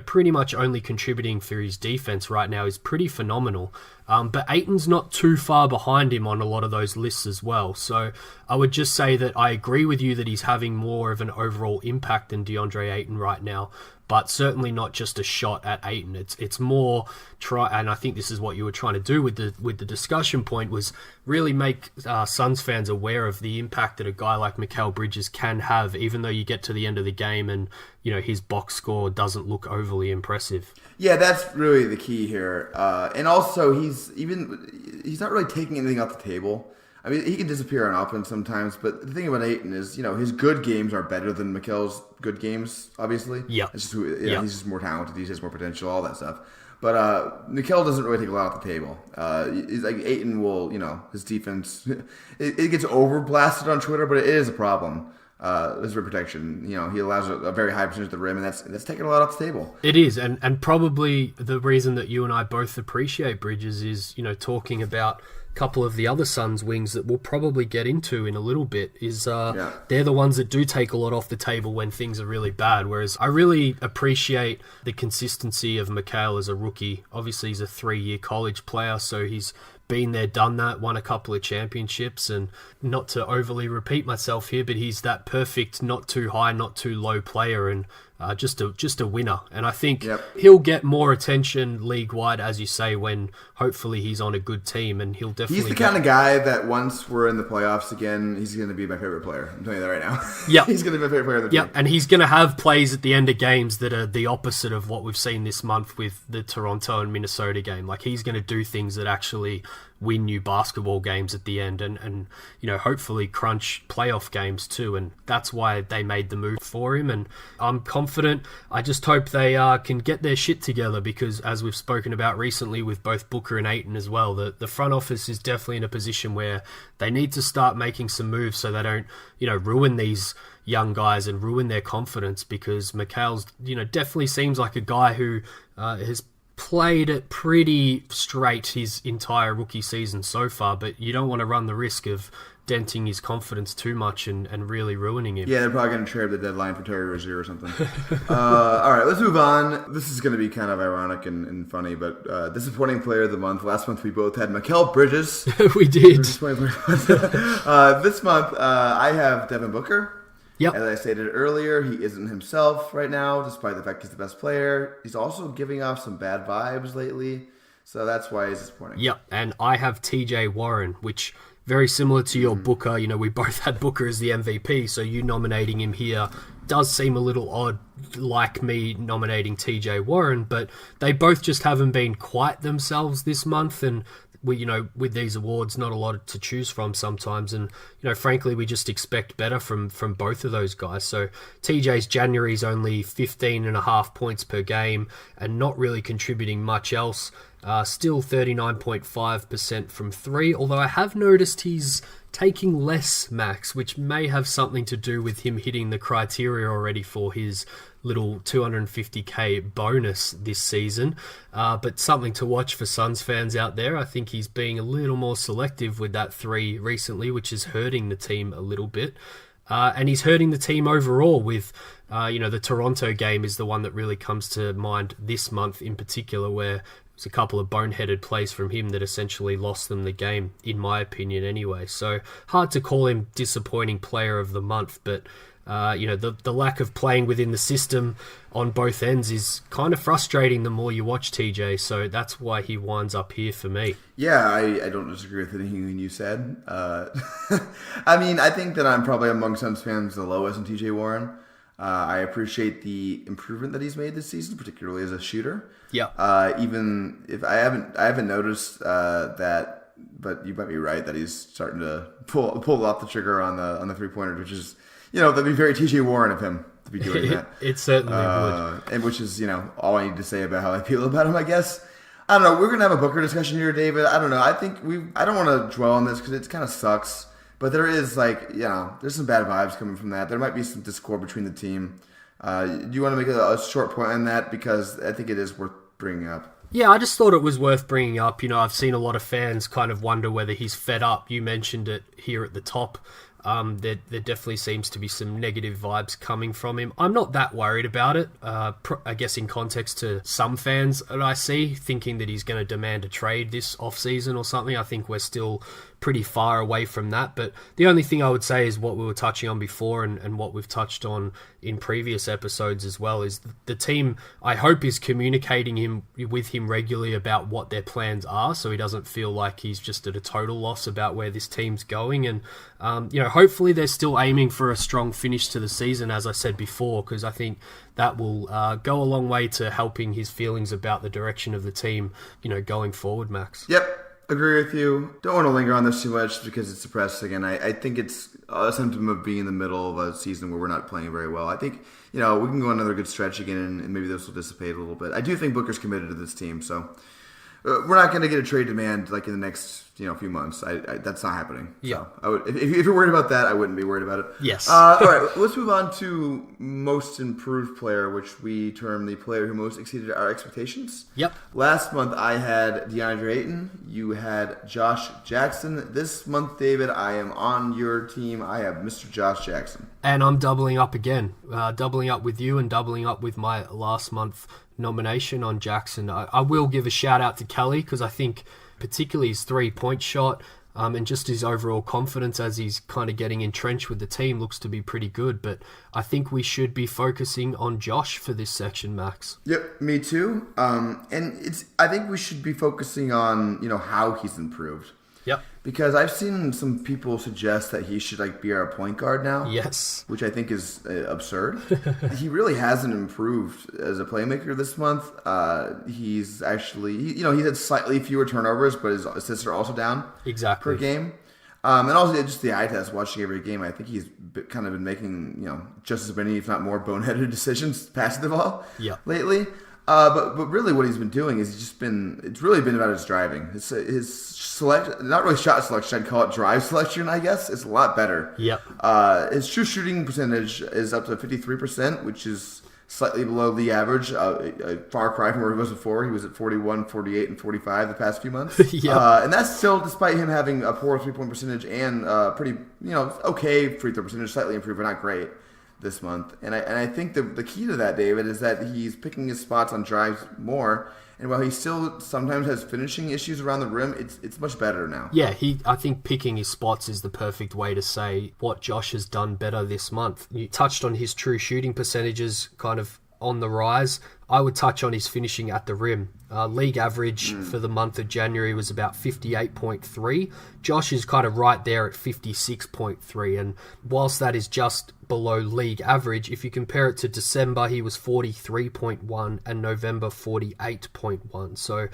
pretty much only contributing for his defense right now is pretty phenomenal. But Ayton's not too far behind him on a lot of those lists as well. So I would just say that I agree with you that he's having more of an overall impact than DeAndre Ayton right now, but certainly not just a shot at Ayton. It's more and I think this is what you were trying to do with the discussion point, was really make Suns fans aware of the impact that a guy like Mikal Bridges can have, even though you get to the end of the game and his box score doesn't look overly impressive. Yeah, that's really the key here. And also, he's not really taking anything off the table. I mean, he can disappear on offense sometimes, but the thing about Ayton is, his good games are better than Mikal's good games, obviously. Yeah. It's just he's just more talented, he has more potential, all that stuff. But Mikal doesn't really take a lot off the table. He's like Ayton will, his defense, it gets overblasted on Twitter, but it is a problem. His rim protection, he allows a very high percentage of the rim, and that's taking a lot off the table. It is, and probably the reason that you and I both appreciate Bridges is, talking about a couple of the other Suns wings that we'll probably get into in a little bit is they're the ones that do take a lot off the table when things are really bad, whereas I really appreciate the consistency of Mikal as a rookie. Obviously, he's a 3-year college player, so he's been there, done that, won a couple of championships, and not to overly repeat myself here, but he's that perfect, not too high, not too low player, and just a winner. And I think he'll get more attention league-wide, as you say, when hopefully he's on a good team, and he'll definitely... He's the kind of guy that once we're in the playoffs again, he's going to be my favorite player. I'm telling you that right now. Yeah. He's going to be my favorite player of the team. And he's going to have plays at the end of games that are the opposite of what we've seen this month with the Toronto and Minnesota game. Like, he's going to do things that actually win you basketball games at the end and hopefully crunch playoff games too, and that's why they made the move for him, and I'm confident. I just hope they can get their shit together, because as we've spoken about recently with both Booker and Ayton as well, the front office is definitely in a position where they need to start making some moves so they don't ruin these young guys and ruin their confidence, because Mikal's definitely seems like a guy who has played it pretty straight his entire rookie season so far, but you don't want to run the risk of denting his confidence too much and really ruining him. Yeah, they're probably going to trade the deadline for Terry Rozier or something. All right, let's move on. This is going to be kind of ironic and funny, but disappointing player of the month. Last month we both had Mikal Bridges. We did. This month I have Devin Booker. Yep. As I stated earlier, he isn't himself right now, despite the fact he's the best player. He's also giving off some bad vibes lately, so that's why he's disappointing. Yep, and I have TJ Warren, which, very similar to your Booker, we both had Booker as the MVP, so you nominating him here does seem a little odd, like me nominating TJ Warren, but they both just haven't been quite themselves this month, and we, with these awards, not a lot to choose from sometimes, and frankly, we just expect better from both of those guys. So TJ's January's only 15.5 points per game, and not really contributing much else. Still 39.5% from 3, although I have noticed he's taking less max, which may have something to do with him hitting the criteria already for his little 250k bonus this season, but something to watch for Suns fans out there. I think he's being a little more selective with that 3 recently, which is hurting the team a little bit, and he's hurting the team overall with the Toronto game is the one that really comes to mind this month in particular, where it's a couple of boneheaded plays from him that essentially lost them the game, in my opinion anyway. So hard to call him disappointing player of the month, but the lack of playing within the system on both ends is kind of frustrating the more you watch TJ, so that's why he winds up here for me. Yeah, I don't disagree with anything you said. I mean, I think that I'm probably among Suns fans the lowest in TJ Warren. I appreciate the improvement that he's made this season, particularly as a shooter. Yeah. Even if I haven't noticed that, but you might be right that he's starting to pull off the trigger on the 3-pointer, which is that'd be very TJ Warren of him to be doing that. It certainly would. And which is all I need to say about how I feel about him, I guess. I don't know. We're gonna have a Booker discussion here, David. I don't know. I think I don't want to dwell on this because it kind of sucks. But there is there's some bad vibes coming from that. There might be some discord between the team. Do you want to make a short point on that? Because I think it is worth bringing up. Yeah, I just thought it was worth bringing up. I've seen a lot of fans kind of wonder whether he's fed up. You mentioned it here at the top. There definitely seems to be some negative vibes coming from him. I'm not that worried about it. I guess in context to some fans that I see, thinking that he's going to demand a trade this offseason or something. I think we're still pretty far away from that. But the only thing I would say is what we were touching on before and what we've touched on in previous episodes as well is the team, I hope, is communicating with him regularly about what their plans are, so he doesn't feel like he's just at a total loss about where this team's going. And hopefully they're still aiming for a strong finish to the season, as I said before, because I think that will go a long way to helping his feelings about the direction of the team, going forward, Max. Yep. Agree with you. Don't want to linger on this too much because it's depressing, and I think it's a symptom of being in the middle of a season where we're not playing very well. I think, we can go another good stretch again, and maybe this will dissipate a little bit. I do think Booker's committed to this team, so we're not going to get a trade demand like in the next few months. That's not happening. Yeah. So I would, if you're worried about that, I wouldn't be worried about it. Yes. All right, let's move on to most improved player, which we term the player who most exceeded our expectations. Yep. Last month I had DeAndre Ayton. You had Josh Jackson. This month, David, I am on your team. I have Mr. Josh Jackson. And I'm doubling up again. Doubling up with you and doubling up with my last month nomination on Jackson. I will give a shout out to Kelly because I think particularly his 3-point shot and just his overall confidence as he's kind of getting entrenched with the team looks to be pretty good. But I think we should be focusing on Josh for this section, Max. Yep, me too. And I think we should be focusing on how he's improved. Yep. Because I've seen some people suggest that he should be our point guard now. Yes. Which I think is absurd. He really hasn't improved as a playmaker this month. He's actually, he had slightly fewer turnovers, but his assists are also down per game. And also just the eye test, watching every game, I think he's kind of been making, just as many, if not more, boneheaded decisions passing the ball lately. But really what he's been doing is it's really been about his driving. His not really shot selection, I'd call it drive selection, I guess. It's a lot better. Yep. His true shooting percentage is up to 53%, which is slightly below the average. A far cry from where he was before. He was at 41, 48, and 45 the past few months. Yep. And that's still despite him having a poor 3-point percentage and pretty, okay free throw percentage, slightly improved, but not great this month. And I think the key to that, David, is that he's picking his spots on drives more. And while he still sometimes has finishing issues around the rim, it's much better now. Yeah, I think picking his spots is the perfect way to say what Josh has done better this month. You touched on his true shooting percentages kind of on the rise. I would touch on his finishing at the rim. League average for the month of January was about 58.3. Josh is kind of right there at 56.3. And whilst that is just below league average, if you compare it to December, he was 43.1 and November 48.1. So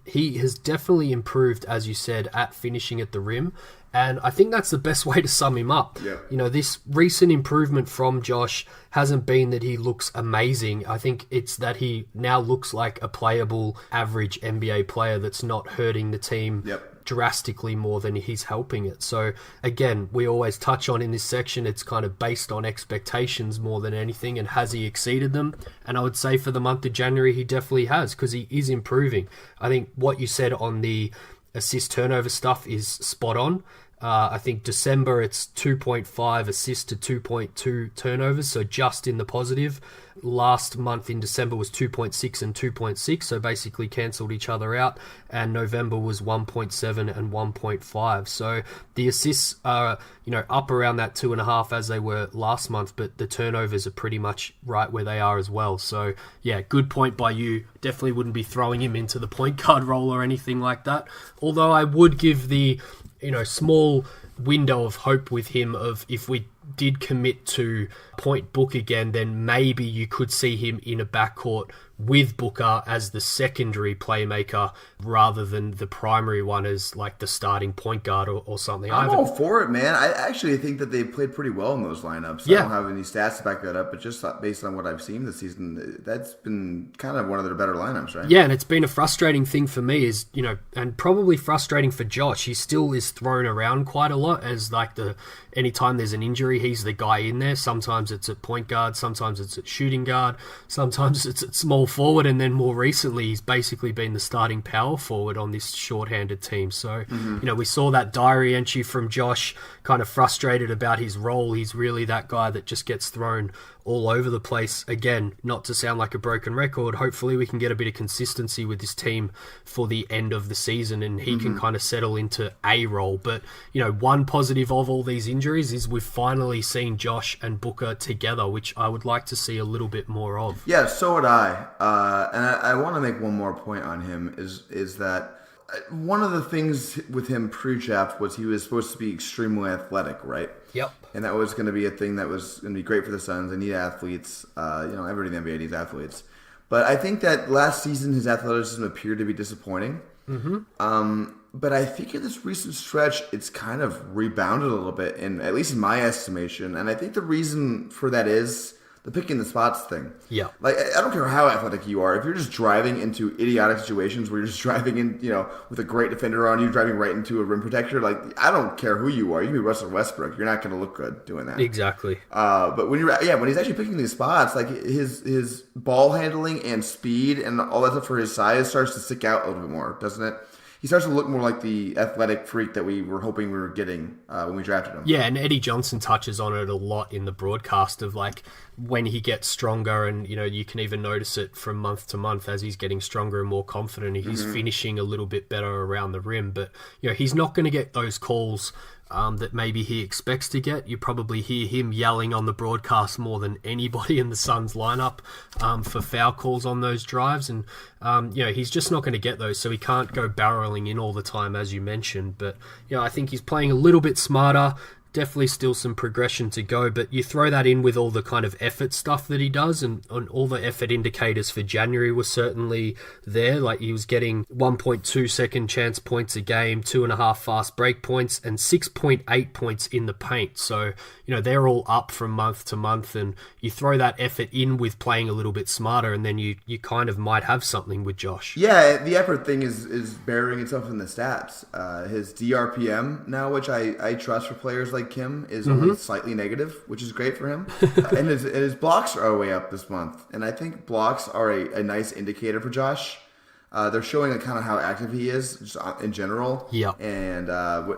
he has definitely improved, as you said, at finishing at the rim. And I think that's the best way to sum him up. Yeah. This recent improvement from Josh hasn't been that he looks amazing. I think it's that he now looks like a playable average NBA player that's not hurting the team drastically more than he's helping it. So again, we always touch on in this section, it's kind of based on expectations more than anything, and has he exceeded them? And I would say for the month of January, he definitely has, because he is improving. I think what you said on the assist turnover stuff is spot on. I think December it's 2.5 assists to 2.2 turnovers, so just in the positive. Last month in December was 2.6 and 2.6, so basically cancelled each other out. And November was 1.7 and 1.5. So the assists are, up around that 2.5 as they were last month, but the turnovers are pretty much right where they are as well. So yeah, good point by you. Definitely wouldn't be throwing him into the point guard role or anything like that. Although I would give the small window of hope with him of if we did commit to point Book again, then maybe you could see him in a backcourt with Booker as the secondary playmaker rather than the primary one as like the starting point guard or something. I'm all for it, man. I actually think that they played pretty well in those lineups. I don't have any stats to back that up, but just based on what I've seen this season, that's been kind of one of their better lineups, right? Yeah, and it's been a frustrating thing for me is, and probably frustrating for Josh. He still is thrown around quite a lot as anytime there's an injury, he's the guy in there. Sometimes it's at point guard, sometimes it's at shooting guard, sometimes it's at small forward, and then more recently he's basically been the starting power forward on this shorthanded team. So, we saw that diary entry from Josh, kind of frustrated about his role. He's really that guy that just gets thrown all over the place. Again, not to sound like a broken record, hopefully we can get a bit of consistency with this team for the end of the season and he can kind of settle into a role. But, one positive of all these injuries is we've finally seen Josh and Booker together, which I would like to see a little bit more of. Yeah, so would I. And I want to make one more point on him is that one of the things with him pre-draft was he was supposed to be extremely athletic, right? Yep. And that was going to be a thing that was going to be great for the Suns. They need athletes. Everybody in the NBA needs athletes. But I think that last season his athleticism appeared to be disappointing. But I think in this recent stretch, it's kind of rebounded a little bit, at least in my estimation. And I think the reason for that is the picking the spots thing. Yeah. Like, I don't care how athletic you are. If you're just driving into idiotic situations where you're just driving in, with a great defender on you, driving right into a rim protector, like, I don't care who you are. You can be Russell Westbrook. You're not going to look good doing that. Exactly. But when he's actually picking these spots, like, his ball handling and speed and all that stuff for his size starts to stick out a little bit more, doesn't it? He starts to look more like the athletic freak that we were hoping we were getting when we drafted him. Yeah, and Eddie Johnson touches on it a lot in the broadcast of like when he gets stronger, and you can even notice it from month to month as he's getting stronger and more confident. He's finishing a little bit better around the rim, but he's not going to get those calls that maybe he expects to get. You probably hear him yelling on the broadcast more than anybody in the Suns lineup for foul calls on those drives, and he's just not going to get those, so he can't go barreling in all the time, as you mentioned. But I think he's playing a little bit smarter. Definitely still some progression to go, but you throw that in with all the kind of effort stuff that he does, and all the effort indicators for January were certainly there. Like, he was getting 1.2 second chance points a game, 2.5 fast break points, and 6.8 points in the paint. So, they're all up from month to month, and you throw that effort in with playing a little bit smarter, and then you kind of might have something with Josh. Yeah, the effort thing is bearing itself in the stats. His DRPM now, which I trust for players like Kim, is only slightly negative, which is great for him. And his blocks are way up this month, and I think blocks are a nice indicator for Josh. They're showing kind of how active he is just in general. Yeah. And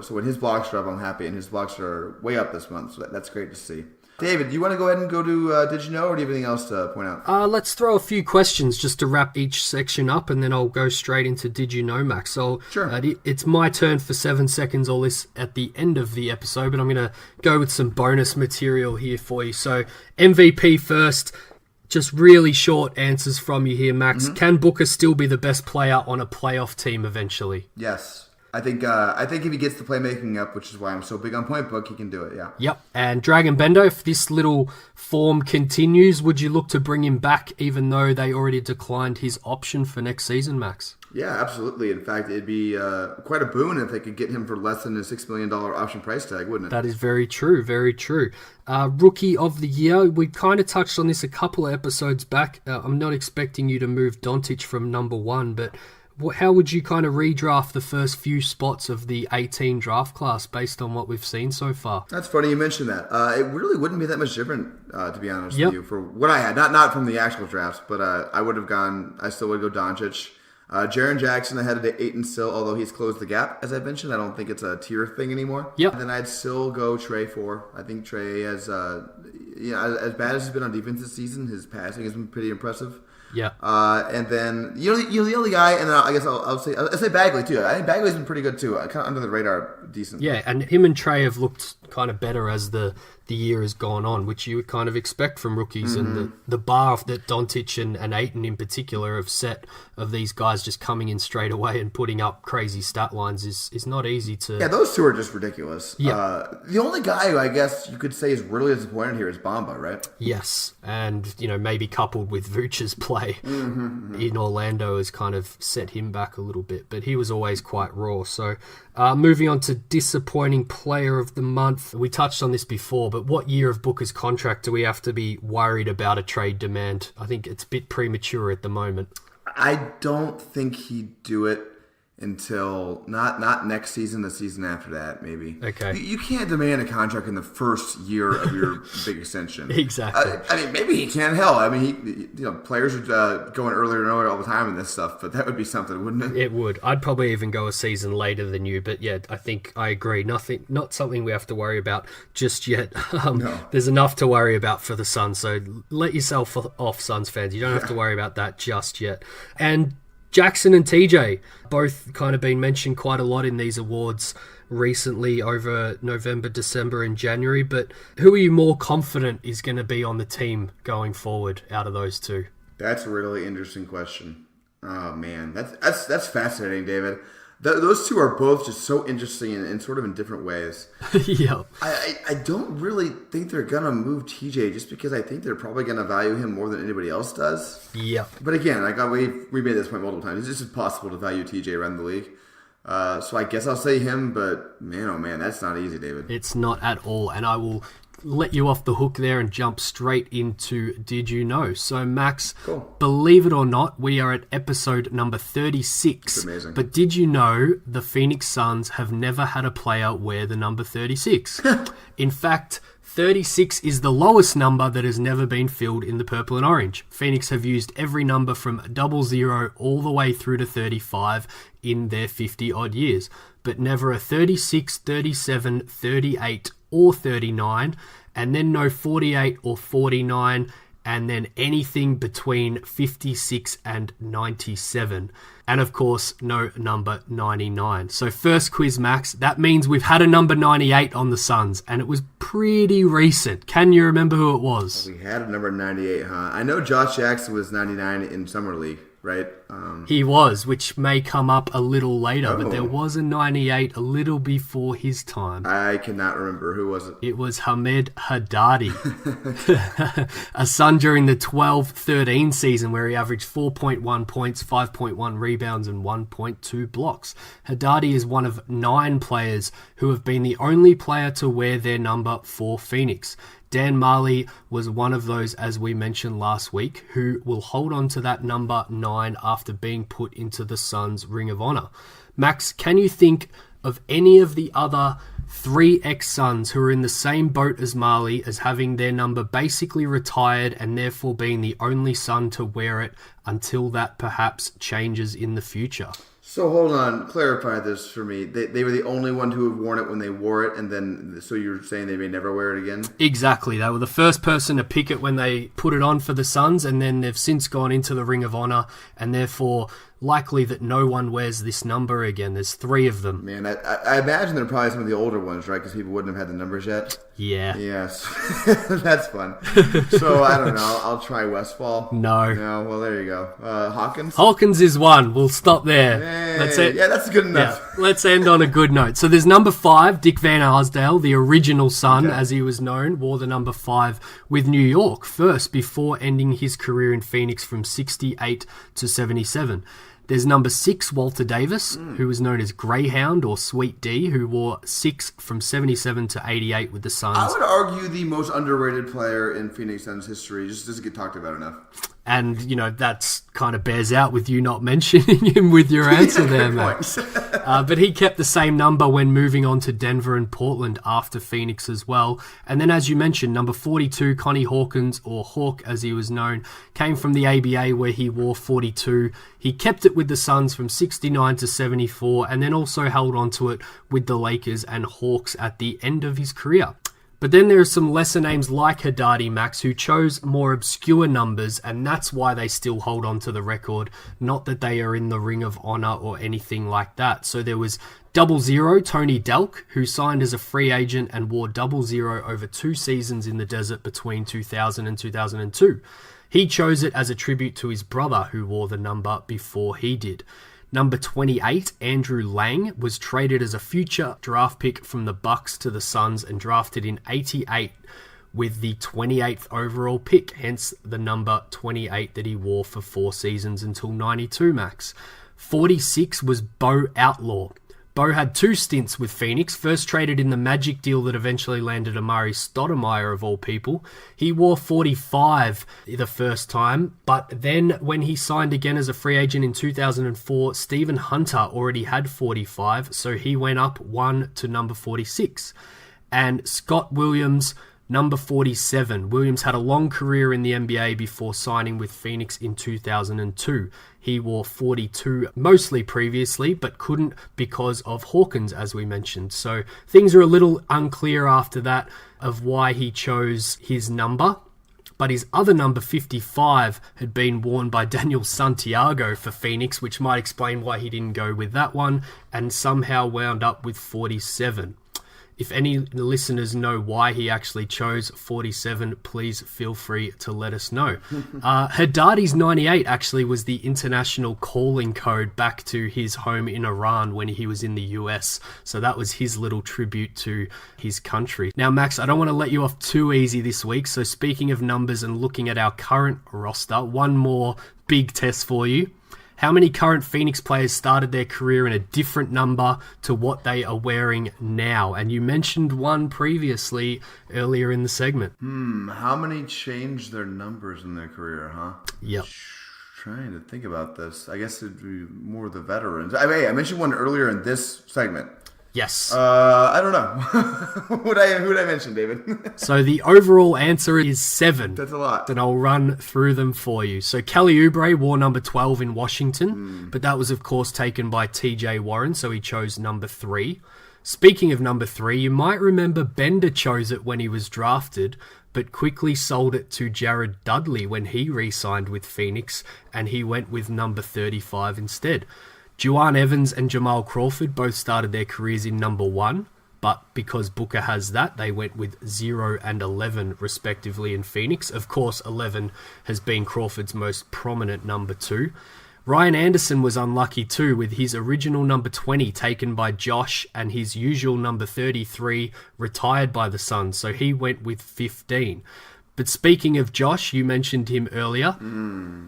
so when his blocks are up, I'm happy, and his blocks are way up this month, so that's great to see. David, do you want to go ahead and go to Did You Know, or do you have anything else to point out? Let's throw a few questions just to wrap each section up, and then I'll go straight into Did You Know, Max. So sure. It's my turn for 7 seconds, all this at the end of the episode, but I'm going to go with some bonus material here for you. So MVP first, just really short answers from you here, Max. Can Booker still be the best player on a playoff team eventually? Yes. I think if he gets the playmaking up, which is why I'm so big on Point Book, he can do it, yeah. Yep. And Dragon Bendo, if this little form continues, would you look to bring him back even though they already declined his option for next season, Max? Yeah, absolutely. In fact, it'd be quite a boon if they could get him for less than a $6 million option price tag, wouldn't it? That is very true, very true. Rookie of the Year, we kind of touched on this a couple of episodes back. I'm not expecting you to move Doncic from number 1, but how would you kind of redraft the first few spots of the 18 draft class based on what we've seen so far? That's funny you mentioned that. It really wouldn't be that much different, to be honest with you, for what I had. Not from the actual drafts, but I still would go Doncic. Jaren Jackson ahead of Ayton still, although he's closed the gap, as I mentioned. I don't think it's a tier thing anymore. Yep. And then I'd still go Trey 4. I think Trey has, as bad as he's been on defense this season, his passing has been pretty impressive. Yeah. And then the only guy, and then I guess I'll say Bagley too. I think Bagley's been pretty good too. Kind of under the radar, decent. Yeah, and him and Trey have looked kind of better as the year has gone on, which you would kind of expect from rookies. And the bar that Doncic and Ayton in particular have set of these guys just coming in straight away and putting up crazy stat lines is not easy to... Yeah, those two are just ridiculous. Yeah. The only guy who I guess you could say is really disappointed here is Bamba, right? Yes, and maybe coupled with Vooch's play in Orlando has kind of set him back a little bit, but he was always quite raw. So moving on to disappointing player of the month. We touched on this before, but what year of Booker's contract do we have to be worried about a trade demand? I think it's a bit premature at the moment. I don't think he'd do it until not next season, the season after that, maybe. Okay. You can't demand a contract in the first year of your big extension. Exactly. I mean, maybe he can. Hell, I mean, players are going earlier and earlier all the time in this stuff, but that would be something, wouldn't it? It would. I'd probably even go a season later than you, but yeah, I think I agree. Not something we have to worry about just yet. No. There's enough to worry about for the Suns, so let yourself off, Suns fans. You don't have to worry about that just yet. And Jackson and TJ, both kind of been mentioned quite a lot in these awards recently over November, December, and January. But who are you more confident is going to be on the team going forward out of those two? That's a really interesting question. Oh man, that's fascinating, David. Those two are both just so interesting in sort of in different ways. Yeah. I don't really think they're going to move TJ just because I think they're probably going to value him more than anybody else does. Yeah. But again, we made this point multiple times. It's just impossible to value TJ around the league. So I guess I'll say him, but man, oh man, that's not easy, David. It's not at all, and I will let you off the hook there and jump straight into Did You Know? So, Max, Cool. Believe it or not, we are at episode number 36. That's amazing. But did you know the Phoenix Suns have never had a player wear the number 36? In fact, 36 is the lowest number that has never been filled in the purple and orange. Phoenix have used every number from 00 all the way through to 35 in their 50-odd years, but never a 36, 37, 38, or 39, and then no 48 or 49, and then anything between 56 and 97. And of course, no number 99. So first quiz, Max, that means we've had a number 98 on the Suns, and it was pretty recent. Can you remember who it was? We had a number 98, huh? I know Josh Jackson was 99 in Summer League, right? He was, which may come up a little later, but there Oh. was a 98 a little before his time. I cannot remember. Who was it? It was Hamed Haddadi, a Sun during the 12-13 season where he averaged 4.1 points, 5.1 rebounds, and 1.2 blocks. Haddadi is one of 9 players who have been the only player to wear their number for Phoenix. Dan Marley was one of those, as we mentioned last week, who will hold on to that number 9 after being put into the Suns' Ring of Honor. Max, can you think of any of the other 3 ex-Suns who are in the same boat as Marley as having their number basically retired and therefore being the only Sun to wear it until that perhaps changes in the future? So hold on, clarify this for me. They were the only one who have worn it when they wore it, and then so you're saying they may never wear it again? Exactly. They were the first person to pick it when they put it on for the Suns, and then they've since gone into the Ring of Honor, and therefore likely that no one wears this number again. There's 3 of them. Man, I imagine they're probably some of the older ones, right? Because people wouldn't have had the numbers yet. Yeah. Yes. That's fun. So, I don't know. I'll try Westfall. No. No, well, there you go. Hawkins? Hawkins is one. We'll stop there. Hey, That's it. Yeah, that's good enough. Yeah, let's end on a good note. So there's number 5, Dick Van Arsdale, the original Sun, as he was known, wore the number 5 with New York first before ending his career in Phoenix from 68 to 77. There's number 6, Walter Davis, who was known as Greyhound or Sweet D, who wore 6 from 77 to 88 with the Suns. I would argue the most underrated player in Phoenix Suns history. Just doesn't get talked about enough. And, you know, that's kind of bears out with you not mentioning him with your answer there, Max. But he kept the same number when moving on to Denver and Portland after Phoenix as well. And then, as you mentioned, number 42, Connie Hawkins, or Hawk as he was known, came from the ABA where he wore 42. He kept it with the Suns from 69 to 74, and then also held on to it with the Lakers and Hawks at the end of his career. But then there are some lesser names like Haddadi, Max, who chose more obscure numbers, and that's why they still hold on to the record, not that they are in the Ring of Honor or anything like that. So there was 00, Tony Delk, who signed as a free agent and wore 00 over 2 seasons in the desert between 2000 and 2002. He chose it as a tribute to his brother, who wore the number before he did. Number 28, Andrew Lang, was traded as a future draft pick from the Bucks to the Suns and drafted in 88 with the 28th overall pick, hence the number 28 that he wore for 4 seasons until 92, Max. 46 was Bo Outlaw. Bo had 2 stints with Phoenix, first traded in the Magic deal that eventually landed Amari Stoudemire of all people. He wore 45 the first time, but then when he signed again as a free agent in 2004, Stephen Hunter already had 45, so he went up 1 to number 46. And Scott Williams, number 47. Williams had a long career in the NBA before signing with Phoenix in 2002. He wore 42 mostly previously, but couldn't because of Hawkins, as we mentioned. So things are a little unclear after that of why he chose his number. But his other number, 55, had been worn by Daniel Santiago for Phoenix, which might explain why he didn't go with that one, and somehow wound up with 47. If any listeners know why he actually chose 47, please feel free to let us know. Haddadi's 98 actually was the international calling code back to his home in Iran when he was in the US. So that was his little tribute to his country. Now, Max, I don't want to let you off too easy this week. So speaking of numbers and looking at our current roster, one more big test for you. How many current Phoenix players started their career in a different number to what they are wearing now? And you mentioned one previously earlier in the segment. How many changed their numbers in their career, huh? Yep. Trying to think about this. I guess it'd be more the veterans. I mentioned one earlier in this segment. Yes. I don't know. Who'd I mention, David? So the overall answer is 7. That's a lot. And I'll run through them for you. So Kelly Oubre wore number 12 in Washington, but that was, of course, taken by TJ Warren, so he chose number 3. Speaking of number 3, you might remember Bender chose it when he was drafted, but quickly sold it to Jared Dudley when he re-signed with Phoenix, and he went with number 35 instead. Juwan Evans and Jamal Crawford both started their careers in number 1, but because Booker has that, they went with 0 and 11 respectively in Phoenix. Of course, 11 has been Crawford's most prominent number 2. Ryan Anderson was unlucky too, with his original number 20 taken by Josh and his usual number 33 retired by the Suns, so he went with 15. But speaking of Josh, you mentioned him earlier.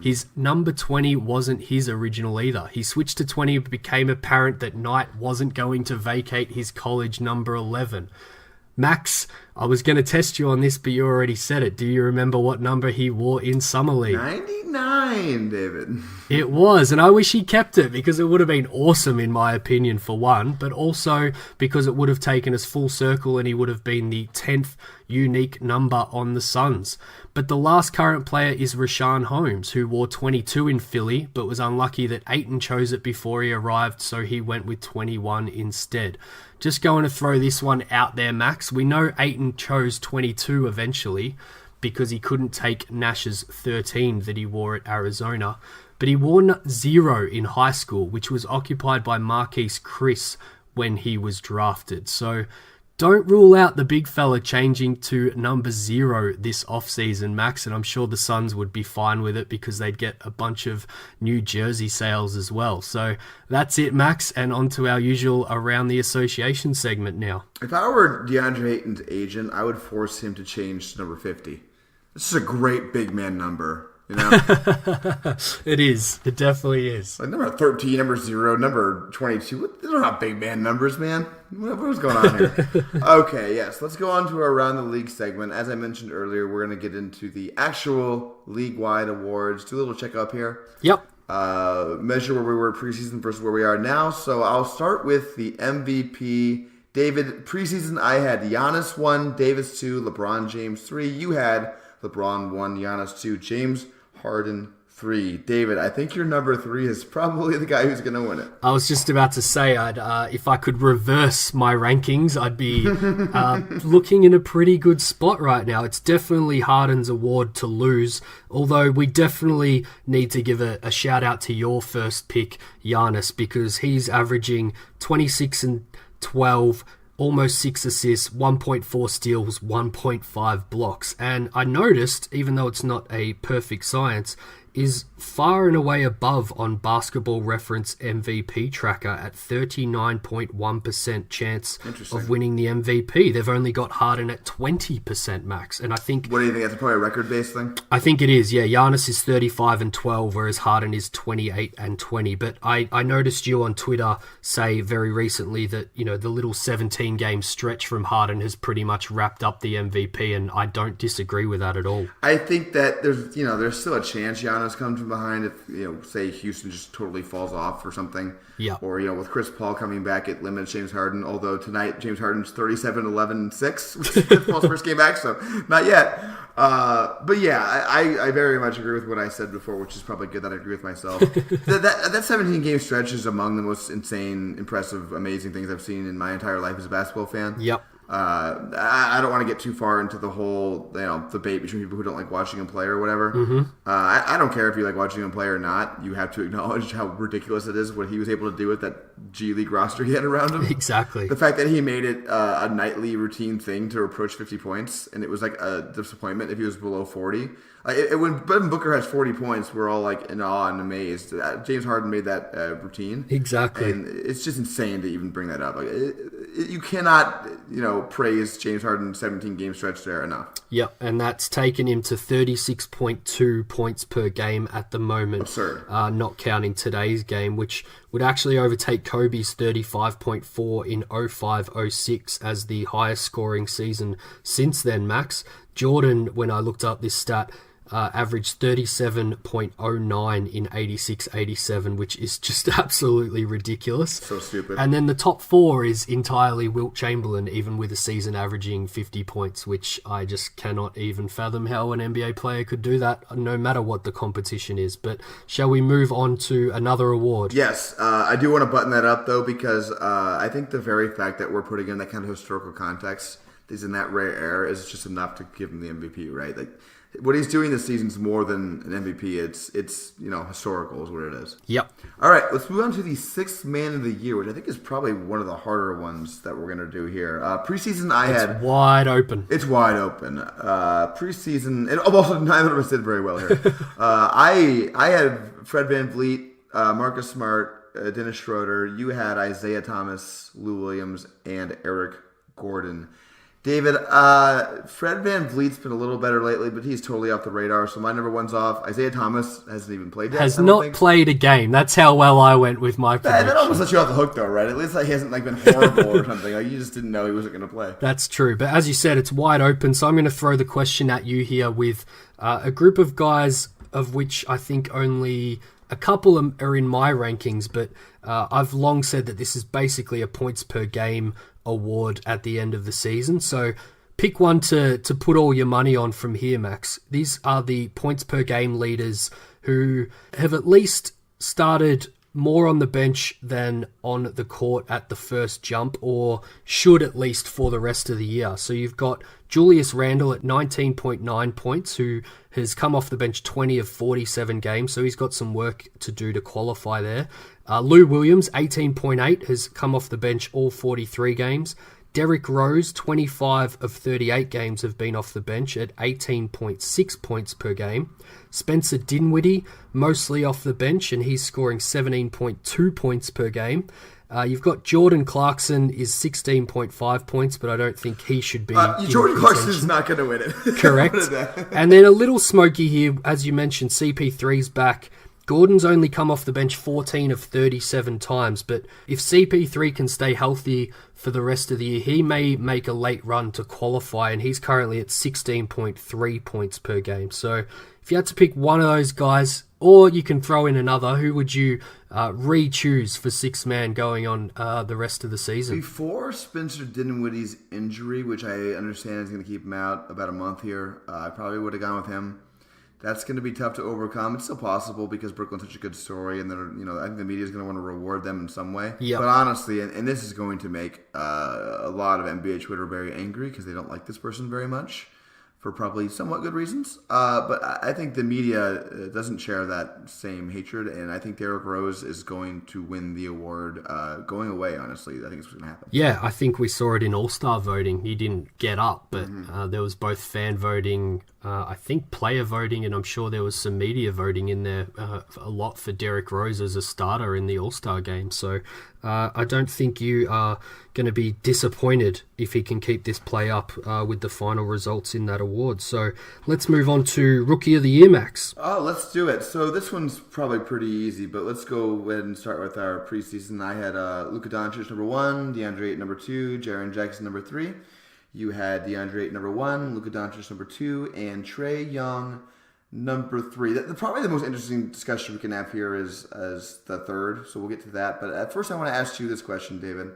His number 20 wasn't his original either. He switched to 20 but became apparent that Knight wasn't going to vacate his college number 11. Max, I was going to test you on this, but you already said it. Do you remember what number he wore in Summer League? 99, David. It was, and I wish he kept it because it would have been awesome in my opinion for one, but also because it would have taken us full circle and he would have been the 10th unique number on the Suns. But the last current player is Rashawn Holmes, who wore 22 in Philly, but was unlucky that Ayton chose it before he arrived, so he went with 21 instead. Just going to throw this one out there, Max. We know Ayton chose 22 eventually because he couldn't take Nash's 13 that he wore at Arizona, but he wore 0 in high school, which was occupied by Marquise Chris when he was drafted. So don't rule out the big fella changing to number 0 this offseason, Max, and I'm sure the Suns would be fine with it because they'd get a bunch of new jersey sales as well. So that's it, Max, and on to our usual Around the Association segment now. If I were DeAndre Ayton's agent, I would force him to change to number 50. This is a great big man number. You know? It is. It definitely is. Like number 13, number 0, number 22. These are not big man numbers, man. What's going on here? Okay, yes. Let's go on to our Around the League segment. As I mentioned earlier, we're going to get into the actual league-wide awards. Do a little check-up here. Yep. Measure where we were preseason versus where we are now. So I'll start with the MVP. David, preseason I had Giannis 1, Davis 2, LeBron James 3. You had LeBron 1, Giannis 2, James Harden 3. David, I think your number 3 is probably the guy who's going to win it. I was just about to say, if I could reverse my rankings, I'd be looking in a pretty good spot right now. It's definitely Harden's award to lose, although we definitely need to give a shout out to your first pick, Giannis, because he's averaging 26 and 12, almost 6 assists, 1.4 steals, 1.5 blocks. And I noticed, even though it's not a perfect science, is far and away above on Basketball Reference MVP tracker at 39.1% chance of winning the MVP. They've only got Harden at 20%, Max. And I think... What do you think? That's probably a record-based thing? I think it is, yeah. Giannis is 35 and 12, whereas Harden is 28 and 20. But I noticed you on Twitter say very recently that, you know, the little 17-game stretch from Harden has pretty much wrapped up the MVP, and I don't disagree with that at all. I think that there's still a chance Giannis comes from behind if, say Houston just totally falls off or something. Yeah. Or, with Chris Paul coming back, it limits James Harden, although tonight James Harden's 37, 11, and 6, which is Chris Paul's first game back, so not yet. But yeah, I very much agree with what I said before, which is probably good that I agree with myself. that 17-game stretch is among the most insane, impressive, amazing things I've seen in my entire life as a basketball fan. Yep. I don't want to get too far into the whole debate between people who don't like watching him play or whatever. Mm-hmm. I don't care if you like watching him play or not. You have to acknowledge how ridiculous it is what he was able to do with that G League roster he had around him. Exactly. The fact that he made it a nightly routine thing to approach 50 points, and it was like a disappointment if he was below 40. When Devin Booker has 40 points, we're all like in awe and amazed. James Harden made that routine. Exactly. And it's just insane to even bring that up. You cannot, praise James Harden's 17-game stretch there enough. Yep, and that's taken him to 36.2 points per game at the moment. Absurd. Not counting today's game, which would actually overtake Kobe's 35.4 in 05-06 as the highest scoring season since then, Max. Jordan, when I looked up this stat, averaged 37.09 in 86-87, which is just absolutely ridiculous. So stupid. And then the top four is entirely Wilt Chamberlain, even with a season averaging 50 points, which I just cannot even fathom how an NBA player could do that, no matter what the competition is. But shall we move on to another award? Yes, I do want to button that up, though, because I think the very fact that we're putting in that kind of historical context, is in that rare era, is just enough to give him the MVP, right? Like, what he's doing this season is more than an MVP. It's historical is what it is. Yep. All right, let's move on to the sixth man of the year, which I think is probably one of the harder ones that we're going to do here. Preseason, It's wide open. It's wide open. Preseason, and also neither of us did very well here. I had Fred VanVleet, Marcus Smart, Dennis Schroeder. You had Isaiah Thomas, Lou Williams, and Eric Gordon. David, Fred VanVleet's been a little better lately, but he's totally off the radar, so my number one's off. Isaiah Thomas hasn't even played yet. Has not played a game. That's how well I went with my prediction. That almost let you off the hook, though, right? At least he hasn't been horrible or something. You just didn't know he wasn't going to play. That's true, but as you said, it's wide open, so I'm going to throw the question at you here with a group of guys of which I think only a couple are in my rankings, but I've long said that this is basically a points per game award at the end of the season. So pick one to put all your money on from here, Max. These are the points per game leaders who have at least started more on the bench than on the court at the first jump, or should at least for the rest of the year. So you've got Julius Randle at 19.9 points, who has come off the bench 20 of 47 games, so he's got some work to do to qualify there. Lou Williams, 18.8, has come off the bench all 43 games. Derrick Rose, 25 of 38 games have been off the bench at 18.6 points per game. Spencer Dinwiddie, mostly off the bench, and he's scoring 17.2 points per game. You've got Jordan Clarkson is 16.5 points, but I don't think he should be. Jordan Clarkson is not going to win it. Correct. And then a little smoky here, as you mentioned, CP3's back. Gordon's only come off the bench 14 of 37 times, but if CP3 can stay healthy for the rest of the year, he may make a late run to qualify, and he's currently at 16.3 points per game. So if you had to pick one of those guys, or you can throw in another, who would you re-choose for sixth man going on the rest of the season? Before Spencer Dinwiddie's injury, which I understand is going to keep him out about a month here, I probably would have gone with him. That's going to be tough to overcome. It's still possible because Brooklyn's such a good story, and I think the media is going to want to reward them in some way. Yep. But honestly, and this is going to make a lot of NBA Twitter very angry because they don't like this person very much for probably somewhat good reasons. But I think the media doesn't share that same hatred, and I think Derrick Rose is going to win the award going away, honestly. I think it's what's going to happen. Yeah, I think we saw it in All-Star voting. He didn't get up, but there was both fan voting, I think player voting, and I'm sure there was some media voting in there a lot for Derrick Rose as a starter in the All-Star game. So I don't think you are going to be disappointed if he can keep this play up with the final results in that award. So let's move on to Rookie of the Year, Max. Oh, let's do it. So this one's probably pretty easy, but let's go ahead and start with our preseason. I had Luka Doncic number 1, DeAndre Ayton number 2, Jaren Jackson number 3. You had DeAndre Ayton number 1, Luka Doncic number 2, and Trae Young number 3. Probably the most interesting discussion we can have here is the third, so we'll get to that. But at first I want to ask you this question, David.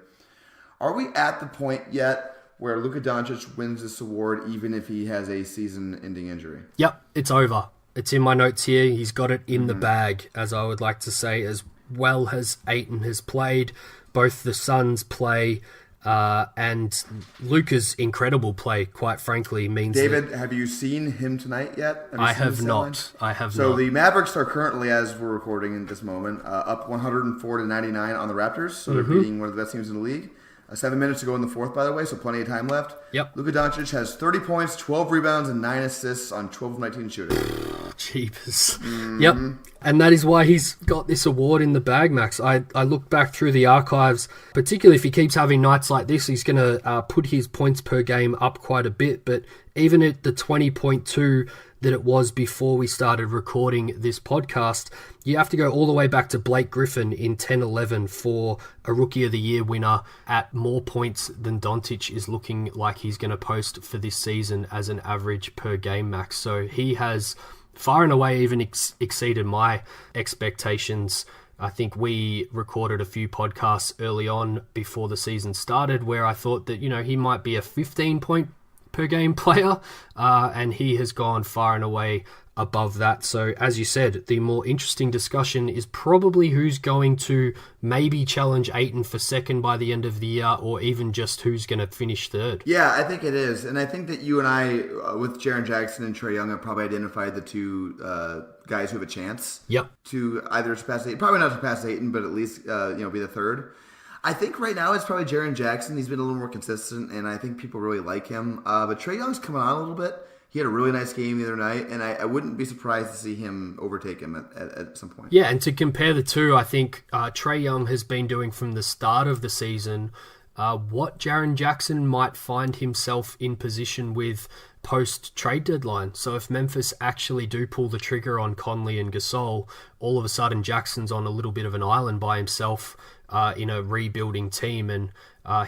Are we at the point yet where Luka Doncic wins this award even if he has a season-ending injury? Yep, it's over. It's in my notes here. He's got it in the bag, as I would like to say, as well as Ayton has played. Both the Suns play, and Luka's incredible play, quite frankly, means David, have you seen him tonight yet? I have not. So the Mavericks are currently, as we're recording in this moment, up 104-99 on the Raptors. So they're beating one of the best teams in the league. 7 minutes to go in the fourth, by the way, so plenty of time left. Yep. Luka Doncic has 30 points, 12 rebounds, and 9 assists on 12 of 19 shooting. Jeepers. Yep. And that is why he's got this award in the bag, Max. I look back through the archives, particularly if he keeps having nights like this, he's going to put his points per game up quite a bit. But even at the 20.2 that it was before we started recording this podcast, you have to go all the way back to Blake Griffin in 10-11 for a Rookie of the Year winner at more points than Doncic is looking like he's going to post for this season as an average per game, Max. So he has far and away even exceeded my expectations. I think we recorded a few podcasts early on before the season started where I thought that, he might be a 15-point per game player, and he has gone far and away above that. So as you said, the more interesting discussion is probably who's going to maybe challenge Ayton for second by the end of the year, or even just who's going to finish third. Yeah, I think it is. And I think that you and I, with Jaren Jackson and Trae Young, have probably identified the two guys who have a chance to either surpass Ayton. Probably not surpass Ayton, but at least be the third. I think right now it's probably Jaren Jackson. He's been a little more consistent, and I think people really like him. But Trae Young's coming on a little bit. He had a really nice game the other night, and I wouldn't be surprised to see him overtake him at some point. Yeah, and to compare the two, I think Trae Young has been doing from the start of the season what Jaren Jackson might find himself in position with post-trade deadline. So if Memphis actually do pull the trigger on Conley and Gasol, all of a sudden Jackson's on a little bit of an island by himself in a rebuilding team, and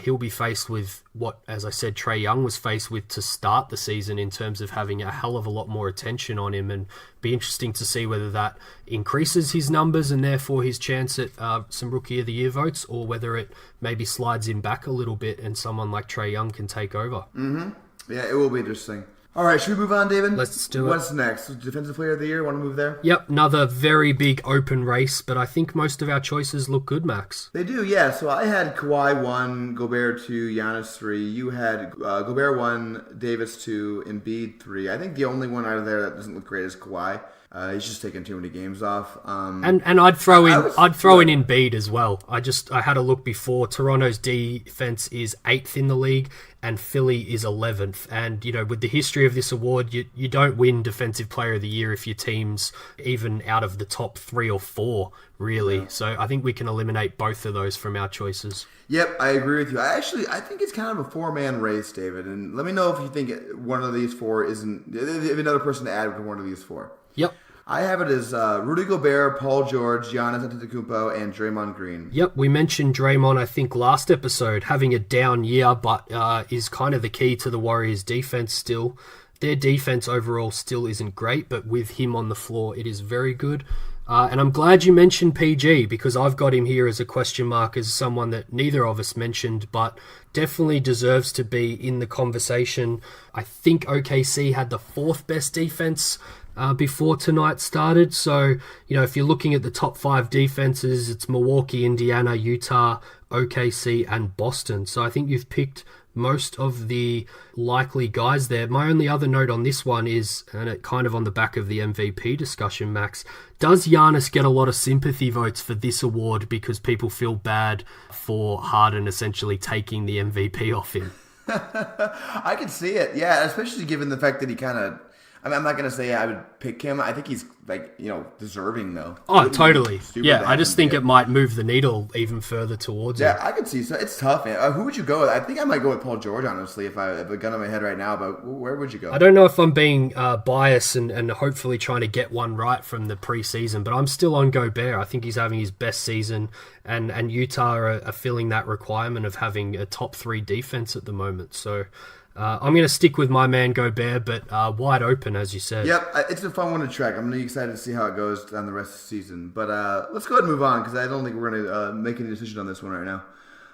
he'll be faced with what, as I said, Trae Young was faced with to start the season in terms of having a hell of a lot more attention on him, and be interesting to see whether that increases his numbers and therefore his chance at some Rookie of the Year votes, or whether it maybe slides him back a little bit and someone like Trae Young can take over. Mm-hmm. Yeah, it will be interesting. All right, should we move on, David? Let's do it. What's next? Defensive Player of the Year? Want to move there? Yep, another very big open race, but I think most of our choices look good, Max. They do, yeah. So I had Kawhi 1, Gobert 2, Giannis 3. You had Gobert 1, Davis 2, Embiid 3. I think the only one out of there that doesn't look great is Kawhi. He's just taking too many games off. And I'd throw in Embiid as well. I had a look before. Toronto's defense is 8th in the league, and Philly is 11th. And with the history of this award, you don't win Defensive Player of the Year if your team's even out of the top 3 or 4, really. Yeah. So I think we can eliminate both of those from our choices. Yep, I agree with you. I think it's kind of a 4-man race, David. And let me know if you think one of these 4 isn't, if another person to add to one of these 4. Yep. I have it as Rudy Gobert, Paul George, Giannis Antetokounmpo, and Draymond Green. Yep, we mentioned Draymond, I think, last episode, having a down year, but is kind of the key to the Warriors' defense still. Their defense overall still isn't great, but with him on the floor, it is very good. And I'm glad you mentioned PG, because I've got him here as a question mark, as someone that neither of us mentioned, but definitely deserves to be in the conversation. I think OKC had the 4th best defense before tonight started. So, if you're looking at the top 5 defenses, it's Milwaukee, Indiana, Utah, OKC, and Boston. So I think you've picked most of the likely guys there. My only other note on this one is, and it kind of on the back of the MVP discussion, Max, does Giannis get a lot of sympathy votes for this award because people feel bad for Harden essentially taking the MVP off him? I can see it, yeah, especially given the fact that he kind of, I'm not going to say I would pick him. I think he's, deserving, though. Oh, totally. Yeah, I just think it might move the needle even further towards it. Yeah, I could see. So it's tough, man. Who would you go with? I think I might go with Paul George, honestly, if I have a gun on my head right now. But where would you go? I don't know if I'm being biased and hopefully trying to get one right from the preseason, but I'm still on Gobert. I think he's having his best season, and Utah are filling that requirement of having a top 3 defense at the moment. So I'm going to stick with my man Gobert, but wide open, as you said. Yep, it's a fun one to track. I'm really excited to see how it goes down the rest of the season. But let's go ahead and move on, because I don't think we're going to make any decision on this one right now.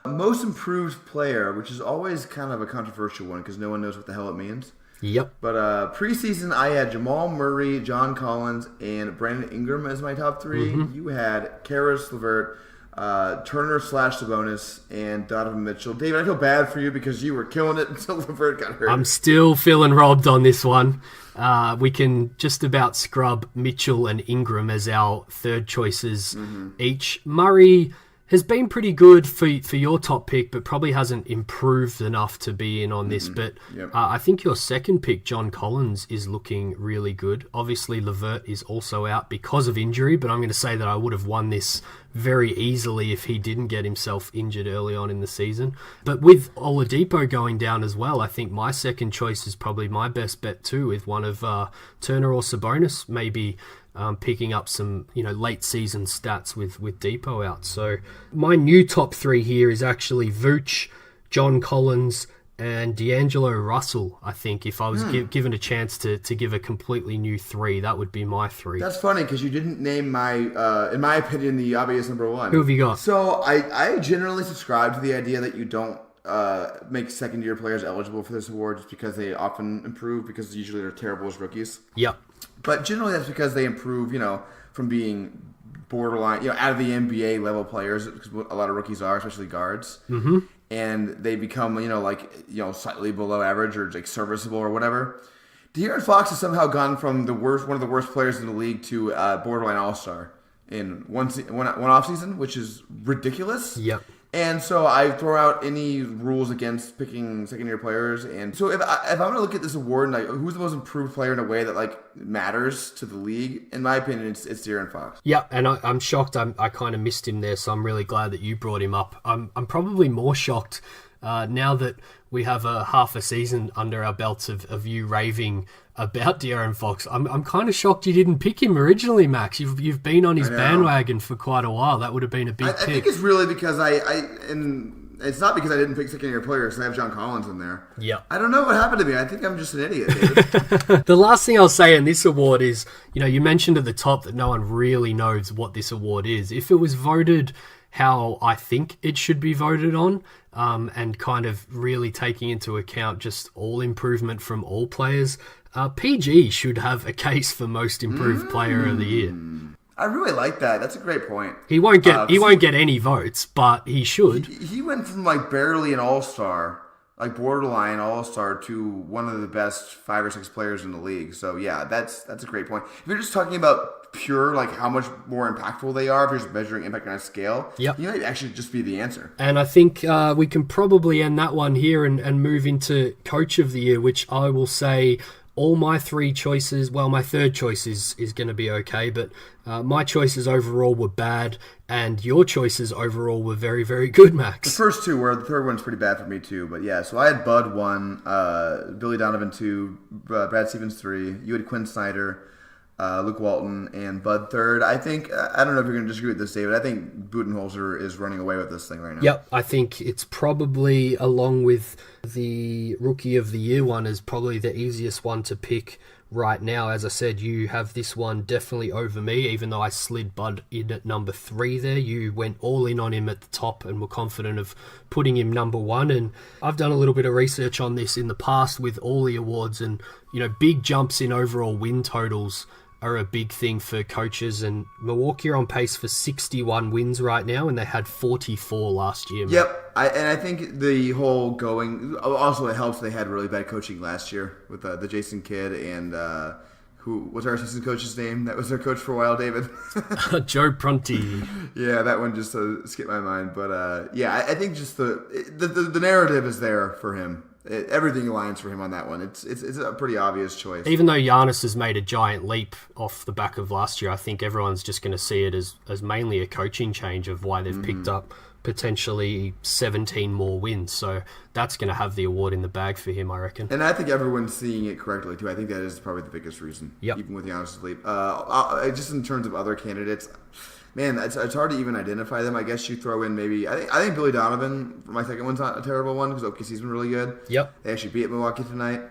Most improved player, which is always kind of a controversial one, because no one knows what the hell it means. Yep. But preseason, I had Jamal Murray, John Collins, and Brandon Ingram as my top 3. Mm-hmm. You had Karis LeVert, Turner/Sabonis, and Donovan Mitchell. David, I feel bad for you because you were killing it until LeVert got hurt. I'm still feeling robbed on this one. We can just about scrub Mitchell and Ingram as our third choices each. Murray has been pretty good for your top pick, but probably hasn't improved enough to be in on this. But I think your second pick, John Collins, is looking really good. Obviously, Levert is also out because of injury, but I'm going to say that I would have won this very easily if he didn't get himself injured early on in the season. But with Oladipo going down as well, I think my second choice is probably my best bet too, with one of Turner or Sabonis, maybe picking up some late season stats with Depot out. So my new top three here is actually Vooch, John Collins, and D'Angelo Russell. I think if I was given a chance to give a completely new three, that would be my three. That's funny because you didn't name my, in my opinion, the obvious number one. Who have you got? So I generally subscribe to the idea that you don't make second-year players eligible for this award just because they often improve, because usually they're terrible as rookies. Yep. But generally that's because they improve, from being borderline, out of the NBA level players, because a lot of rookies are, especially guards. Mm-hmm. And they become, slightly below average or like serviceable or whatever. De'Aaron Fox has somehow gone from one of the worst players in the league to borderline all-star in one offseason, which is ridiculous. Yep. And so I throw out any rules against picking second-year players. And so if I'm going to look at this award, and who's the most improved player in a way that matters to the league, in my opinion, it's De'Aaron Fox. Yeah, and I'm shocked. I kind of missed him there, so I'm really glad that you brought him up. I'm probably more shocked now that we have a half a season under our belts of you raving about De'Aaron Fox. I'm kind of shocked you didn't pick him originally, Max. You've been on his bandwagon for quite a while. That would have been a big pick. I think it's really because and it's not because I didn't pick second-year players. I have John Collins in there. Yeah. I don't know what happened to me. I think I'm just an idiot, David. The last thing I'll say in this award is, you mentioned at the top that no one really knows what this award is. If it was voted how I think it should be voted on, and kind of really taking into account just all improvement from all players, PG should have a case for most improved player of the year. I really like that. That's a great point. He won't get any votes, but he should. He went from barely an all-star, borderline all-star, to one of the best 5 or 6 players in the league. So yeah, that's a great point. If you're just talking about pure, how much more impactful they are, if you're just measuring impact on a scale, you might actually just be the answer. And I think we can probably end that one here and move into Coach of the Year, which I will say all my three choices, well, my third choice is going to be okay, but my choices overall were bad, and your choices overall were very, very good, Max. The first two were. The third one's pretty bad for me, too. But yeah, so I had Bud 1, Billy Donovan 2, Brad Stevens 3. You had Quinn Snyder, Luke Walton, and Bud 3rd. I think, I don't know if you're going to disagree with this, David. I think Budenholzer is running away with this thing right now. Yep, I think it's probably, along with the Rookie of the Year one, is probably the easiest one to pick right now. As I said, you have this one definitely over me, even though I slid Bud in at number 3 there. You went all in on him at the top and were confident of putting him number 1. And I've done a little bit of research on this in the past with all the awards, and big jumps in overall win totals are a big thing for coaches, and Milwaukee are on pace for 61 wins right now, and they had 44 last year. Yep, and I think the whole going, also it helps they had really bad coaching last year with the Jason Kidd and who was our assistant coach's name? That was their coach for a while, David. Joe Prunty. Yeah, that one just skipped my mind, but yeah, I think just the narrative is there for him. Everything aligns for him on that one. It's a pretty obvious choice. Even though Giannis has made a giant leap off the back of last year, I think everyone's just going to see it as mainly a coaching change of why they've picked up potentially 17 more wins. So that's going to have the award in the bag for him, I reckon. And I think everyone's seeing it correctly, too. I think that is probably the biggest reason, even with Giannis' leap. Just in terms of other candidates, man, it's hard to even identify them. I guess you throw in maybe... I think Billy Donovan, my second one's not a terrible one because OKC's been really good. Yep. They actually beat Milwaukee tonight.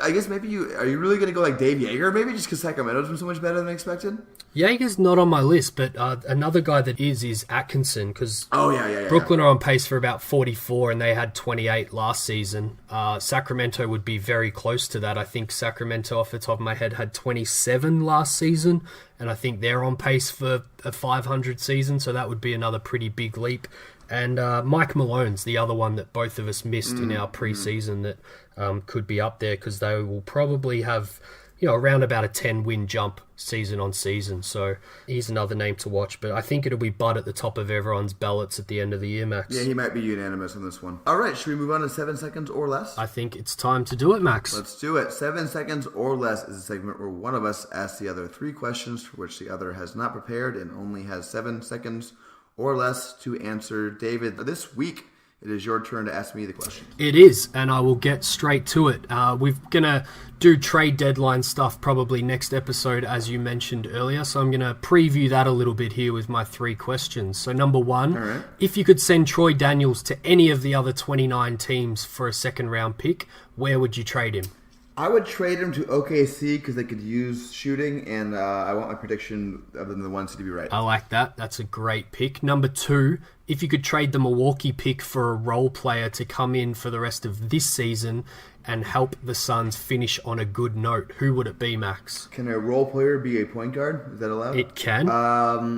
I guess maybe are you really going to go like Dave Yeager maybe just because Sacramento's been so much better than expected? Yeager's not on my list, but another guy that is Atkinson because Brooklyn are on pace for about 44 and they had 28 last season. Sacramento would be very close to that. I think Sacramento, off the top of my head, had 27 last season, and I think they're on pace for a 500 season, so that would be another pretty big leap. And Mike Malone's the other one that both of us missed in our preseason that could be up there because they will probably have around about a 10-win jump season on season. So he's another name to watch, but I think it'll be Bud at the top of everyone's ballots at the end of the year, Max. Yeah, he might be unanimous on this one. All right, should we move on to 7 seconds or less? I think it's time to do it, Max. Let's do it. 7 seconds or less is a segment where one of us asks the other 3 questions for which the other has not prepared and only has 7 seconds or less to answer. David, this week, it is your turn to ask me the question. It is, and I will get straight to it. We're going to do trade deadline stuff probably next episode, as you mentioned earlier, so I'm going to preview that a little bit here with my 3 questions. So number 1, if you could send Troy Daniels to any of the other 29 teams for a second-round pick, where would you trade him? I would trade him to OKC because they could use shooting, and I want my prediction of them the 1 seed to be right. I like that. That's a great pick. Number 2, if you could trade the Milwaukee pick for a role player to come in for the rest of this season and help the Suns finish on a good note, who would it be, Max? Can a role player be a point guard? Is that allowed? It can.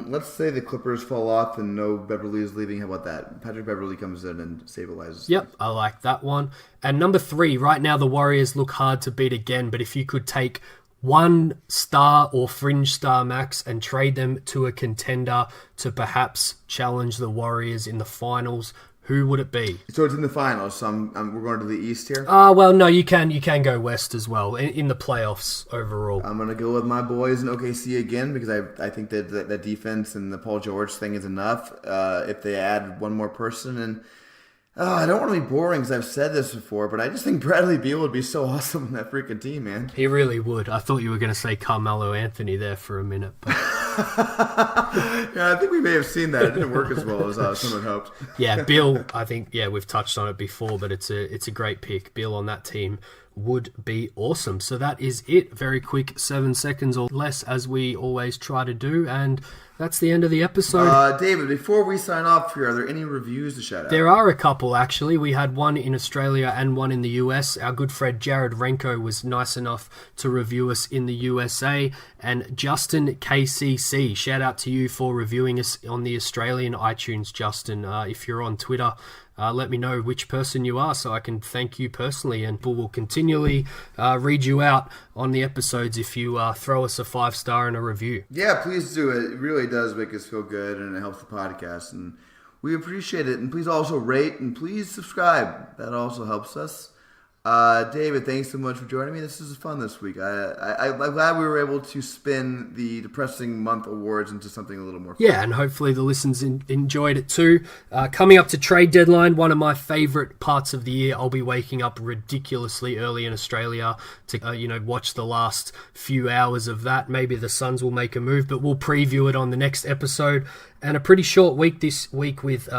Let's say the Clippers fall off and no Beverly is leaving. How about that? Patrick Beverly comes in and stabilizes. Yep, I like that one. And number 3, right now the Warriors look hard to beat again, but if you could take one star or fringe star, Max, and trade them to a contender to perhaps challenge the Warriors in the finals, who would it be? So it's in the finals, so we're going to the East here? Well, no, you can go West as well, in the playoffs overall. I'm going to go with my boys in OKC again because I think that defense and the Paul George thing is enough. If they add one more person, and I don't want to be boring because I've said this before, but I just think Bradley Beal would be so awesome in that freaking team, man. He really would. I thought you were going to say Carmelo Anthony there for a minute. But... yeah, I think we may have seen that. It didn't work as well as someone hoped. Yeah, Beal, I think, we've touched on it before, but it's a great pick. Beal on that team would be awesome. So that is it. Very quick, 7 seconds or less, as we always try to do, and that's the end of the episode. David, before we sign off here, are there any reviews to shout out? There are a couple, actually. We had one in Australia and one in the US. Our good friend Jared Renko was nice enough to review us in the USA. And Justin KCC, shout out to you for reviewing us on the Australian iTunes, Justin. If you're on Twitter, let me know which person you are so I can thank you personally, and we'll continually read you out on the episodes if you throw us a 5-star and a review. Yeah, please do it. It really does make us feel good, and it helps the podcast, and we appreciate it. And please also rate, and please subscribe. That also helps us. David, thanks so much for joining me. This was fun this week. I'm glad we were able to spin the Depressing Month Awards into something a little more fun. Yeah, and hopefully the listeners enjoyed it too. Coming up to trade deadline, one of my favourite parts of the year. I'll be waking up ridiculously early in Australia to watch the last few hours of that. Maybe the Suns will make a move, but we'll preview it on the next episode. And a pretty short week this week with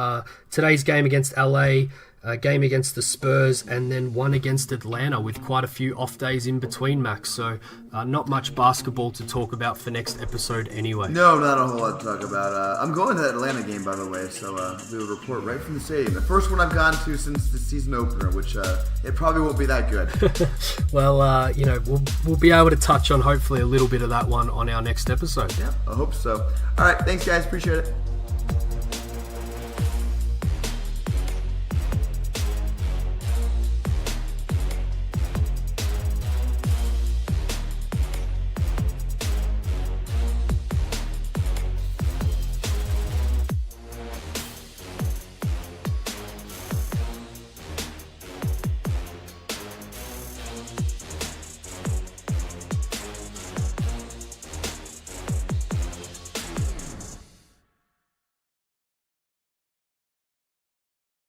today's game against LA, a game against the Spurs, and then one against Atlanta with quite a few off days in between, Max. So not much basketball to talk about for next episode anyway. No, not a whole lot to talk about. I'm going to that Atlanta game, by the way, so we'll report right from the stadium. The first one I've gone to since the season opener, which it probably won't be that good. Well, we'll be able to touch on hopefully a little bit of that one on our next episode. Yeah, I hope so. All right, thanks, guys. Appreciate it.